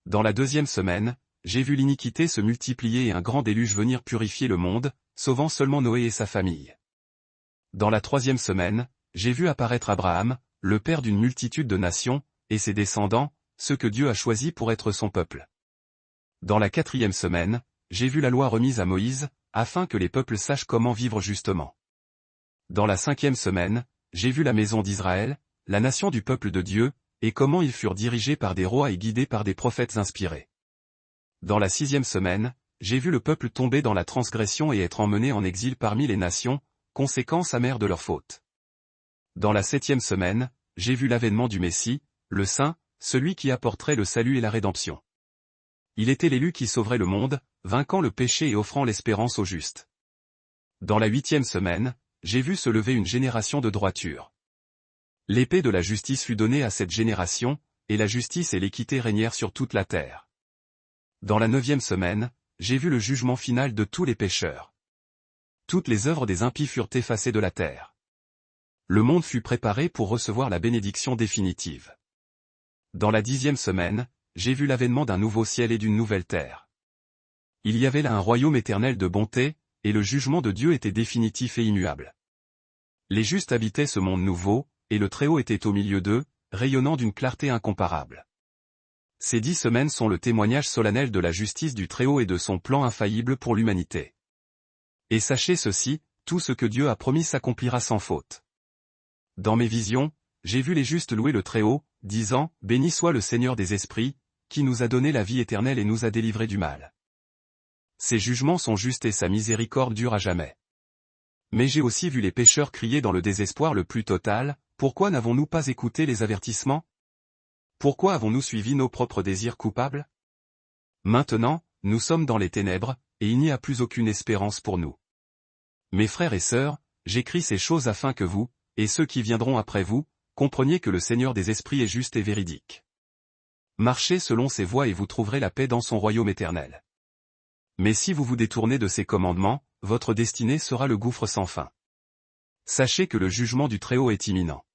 Dans la deuxième semaine, j'ai vu l'iniquité se multiplier et un grand déluge venir purifier le monde, sauvant seulement Noé et sa famille. Dans la troisième semaine, j'ai vu apparaître Abraham, le père d'une multitude de nations, et ses descendants, ceux que Dieu a choisis pour être son peuple. Dans la quatrième semaine, j'ai vu la loi remise à Moïse, afin que les peuples sachent comment vivre justement. Dans la cinquième semaine, j'ai vu la maison d'Israël, la nation du peuple de Dieu, et comment ils furent dirigés par des rois et guidés par des prophètes inspirés. Dans la sixième semaine, j'ai vu le peuple tomber dans la transgression et être emmené en exil parmi les nations, conséquence amère de leur faute. Dans la septième semaine, j'ai vu l'avènement du Messie, le Saint, celui qui apporterait le salut et la rédemption. Il était l'élu qui sauverait le monde, vainquant le péché et offrant l'espérance aux justes. Dans la huitième semaine, j'ai vu se lever une génération de droiture. L'épée de la justice fut donnée à cette génération, et la justice et l'équité régnèrent sur toute la terre. Dans la neuvième semaine, j'ai vu le jugement final de tous les pécheurs. Toutes les œuvres des impies furent effacées de la terre. Le monde fut préparé pour recevoir la bénédiction définitive. Dans la dixième semaine, j'ai vu l'avènement d'un nouveau ciel et d'une nouvelle terre. Il y avait là un royaume éternel de bonté, et le jugement de Dieu était définitif et immuable. Les justes habitaient ce monde nouveau, et le Très-Haut était au milieu d'eux, rayonnant d'une clarté incomparable. Ces 10 semaines sont le témoignage solennel de la justice du Très-Haut et de son plan infaillible pour l'humanité. Et sachez ceci, tout ce que Dieu a promis s'accomplira sans faute. Dans mes visions, j'ai vu les justes louer le Très-Haut, disant, béni soit le Seigneur des esprits, qui nous a donné la vie éternelle et nous a délivrés du mal. Ses jugements sont justes et sa miséricorde dure à jamais. Mais j'ai aussi vu les pécheurs crier dans le désespoir le plus total, pourquoi n'avons-nous pas écouté les avertissements? Pourquoi avons-nous suivi nos propres désirs coupables? Maintenant, nous sommes dans les ténèbres, et il n'y a plus aucune espérance pour nous. Mes frères et sœurs, j'écris ces choses afin que vous, et ceux qui viendront après vous, compreniez que le Seigneur des esprits est juste et véridique. Marchez selon ses voies et vous trouverez la paix dans son royaume éternel. Mais si vous vous détournez de ses commandements, votre destinée sera le gouffre sans fin. Sachez que le jugement du Très-Haut est imminent.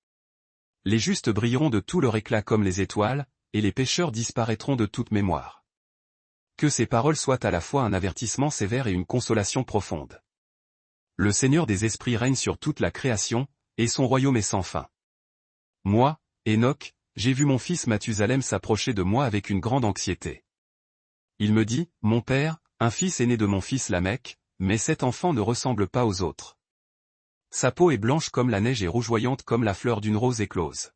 Les justes brilleront de tout leur éclat comme les étoiles, et les pécheurs disparaîtront de toute mémoire. Que ces paroles soient à la fois un avertissement sévère et une consolation profonde. Le Seigneur des esprits règne sur toute la création, et son royaume est sans fin. Moi, Enoch, j'ai vu mon fils Mathusalem s'approcher de moi avec une grande anxiété. Il me dit, mon père, un fils est né de mon fils Lamech, mais cet enfant ne ressemble pas aux autres. Sa peau est blanche comme la neige et rougeoyante comme la fleur d'une rose éclose.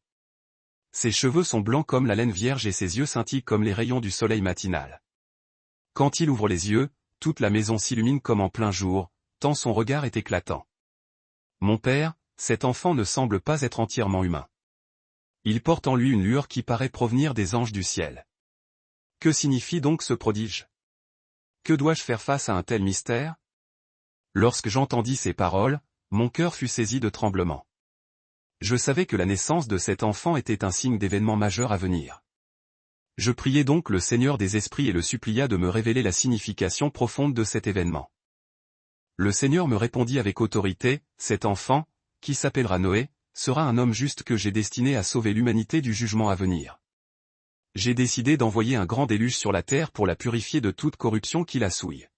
Ses cheveux sont blancs comme la laine vierge et ses yeux scintillent comme les rayons du soleil matinal. Quand il ouvre les yeux, toute la maison s'illumine comme en plein jour, tant son regard est éclatant. Mon père, cet enfant ne semble pas être entièrement humain. Il porte en lui une lueur qui paraît provenir des anges du ciel. Que signifie donc ce prodige? Que dois-je faire face à un tel mystère? Lorsque j'entendis ces paroles, mon cœur fut saisi de tremblement. Je savais que la naissance de cet enfant était un signe d'événement majeur à venir. Je priai donc le Seigneur des esprits et le supplia de me révéler la signification profonde de cet événement. Le Seigneur me répondit avec autorité, cet enfant, qui s'appellera Noé, sera un homme juste que j'ai destiné à sauver l'humanité du jugement à venir. J'ai décidé d'envoyer un grand déluge sur la terre pour la purifier de toute corruption qui la souille.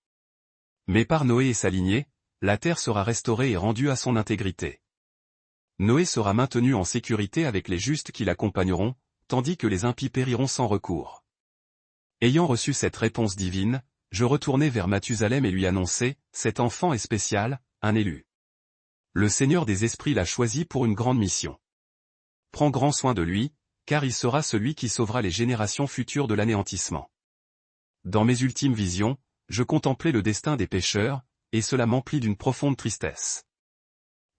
Mais par Noé et sa lignée, la terre sera restaurée et rendue à son intégrité. Noé sera maintenu en sécurité avec les justes qui l'accompagneront, tandis que les impies périront sans recours. Ayant reçu cette réponse divine, je retournai vers Mathusalem et lui annonçai, cet enfant est spécial, un élu. Le Seigneur des esprits l'a choisi pour une grande mission. Prends grand soin de lui, car il sera celui qui sauvera les générations futures de l'anéantissement. Dans mes ultimes visions, je contemplai le destin des pécheurs, et cela m'emplit d'une profonde tristesse.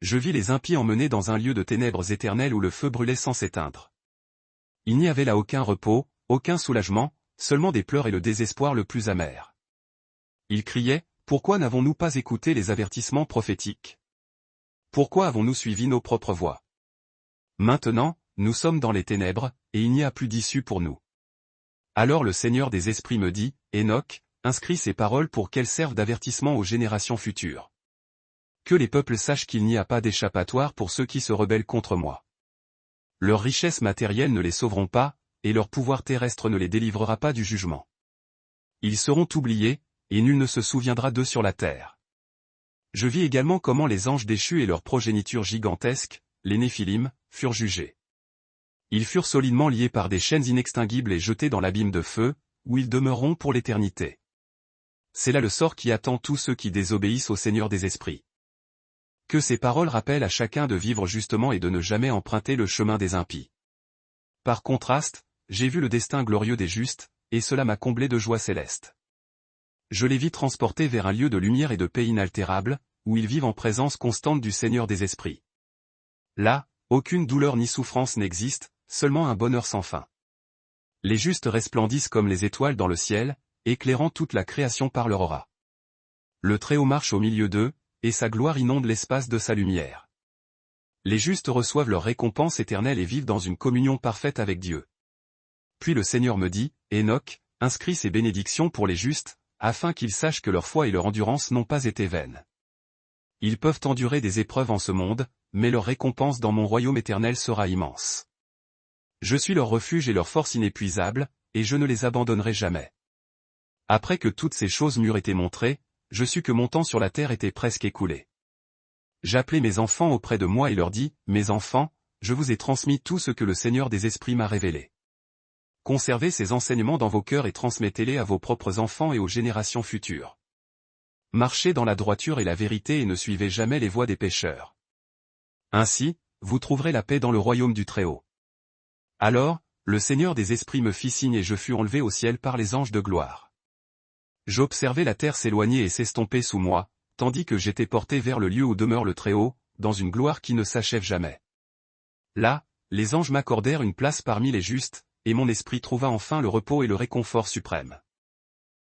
Je vis les impies emmenés dans un lieu de ténèbres éternelles où le feu brûlait sans s'éteindre. Il n'y avait là aucun repos, aucun soulagement, seulement des pleurs et le désespoir le plus amer. Ils criaient, pourquoi n'avons-nous pas écouté les avertissements prophétiques? Pourquoi avons-nous suivi nos propres voies? Maintenant, nous sommes dans les ténèbres, et il n'y a plus d'issue pour nous. Alors le Seigneur des esprits me dit, Enoch, inscris ces paroles pour qu'elles servent d'avertissement aux générations futures. Que les peuples sachent qu'il n'y a pas d'échappatoire pour ceux qui se rebellent contre moi. Leurs richesses matérielles ne les sauveront pas, et leur pouvoir terrestre ne les délivrera pas du jugement. Ils seront oubliés, et nul ne se souviendra d'eux sur la terre. Je vis également comment les anges déchus et leur progéniture gigantesque, les Néphilim, furent jugés. Ils furent solidement liés par des chaînes inextinguibles et jetés dans l'abîme de feu, où ils demeureront pour l'éternité. C'est là le sort qui attend tous ceux qui désobéissent au Seigneur des esprits. Que ces paroles rappellent à chacun de vivre justement et de ne jamais emprunter le chemin des impies. Par contraste, j'ai vu le destin glorieux des justes, et cela m'a comblé de joie céleste. Je les vis transportés vers un lieu de lumière et de paix inaltérable, où ils vivent en présence constante du Seigneur des esprits. Là, aucune douleur ni souffrance n'existe, seulement un bonheur sans fin. Les justes resplendissent comme les étoiles dans le ciel, éclairant toute la création par leur aura. Le Très-Haut marche au milieu d'eux, et sa gloire inonde l'espace de sa lumière. Les justes reçoivent leur récompense éternelle et vivent dans une communion parfaite avec Dieu. Puis le Seigneur me dit, Enoch, inscris ces bénédictions pour les justes, afin qu'ils sachent que leur foi et leur endurance n'ont pas été vaines. Ils peuvent endurer des épreuves en ce monde, mais leur récompense dans mon royaume éternel sera immense. Je suis leur refuge et leur force inépuisable, et je ne les abandonnerai jamais. Après que toutes ces choses m'eurent été montrées, je sus que mon temps sur la terre était presque écoulé. J'appelai mes enfants auprès de moi et leur dis, mes enfants, je vous ai transmis tout ce que le Seigneur des esprits m'a révélé. Conservez ces enseignements dans vos cœurs et transmettez-les à vos propres enfants et aux générations futures. Marchez dans la droiture et la vérité et ne suivez jamais les voies des pécheurs. Ainsi, vous trouverez la paix dans le royaume du Très-Haut. Alors, le Seigneur des esprits me fit signe et je fus enlevé au ciel par les anges de gloire. J'observai la terre s'éloigner et s'estomper sous moi, tandis que j'étais porté vers le lieu où demeure le Très-Haut, dans une gloire qui ne s'achève jamais. Là, les anges m'accordèrent une place parmi les justes, et mon esprit trouva enfin le repos et le réconfort suprême.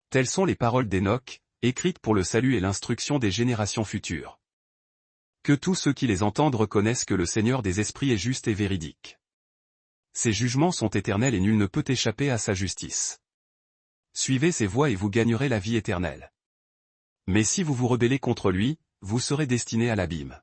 Telles sont les paroles d'Enoch, écrites pour le salut et l'instruction des générations futures. Que tous ceux qui les entendent reconnaissent que le Seigneur des esprits est juste et véridique. Ses jugements sont éternels et nul ne peut échapper à sa justice. Suivez ses voies et vous gagnerez la vie éternelle. Mais si vous vous rebellez contre lui, vous serez destinés à l'abîme.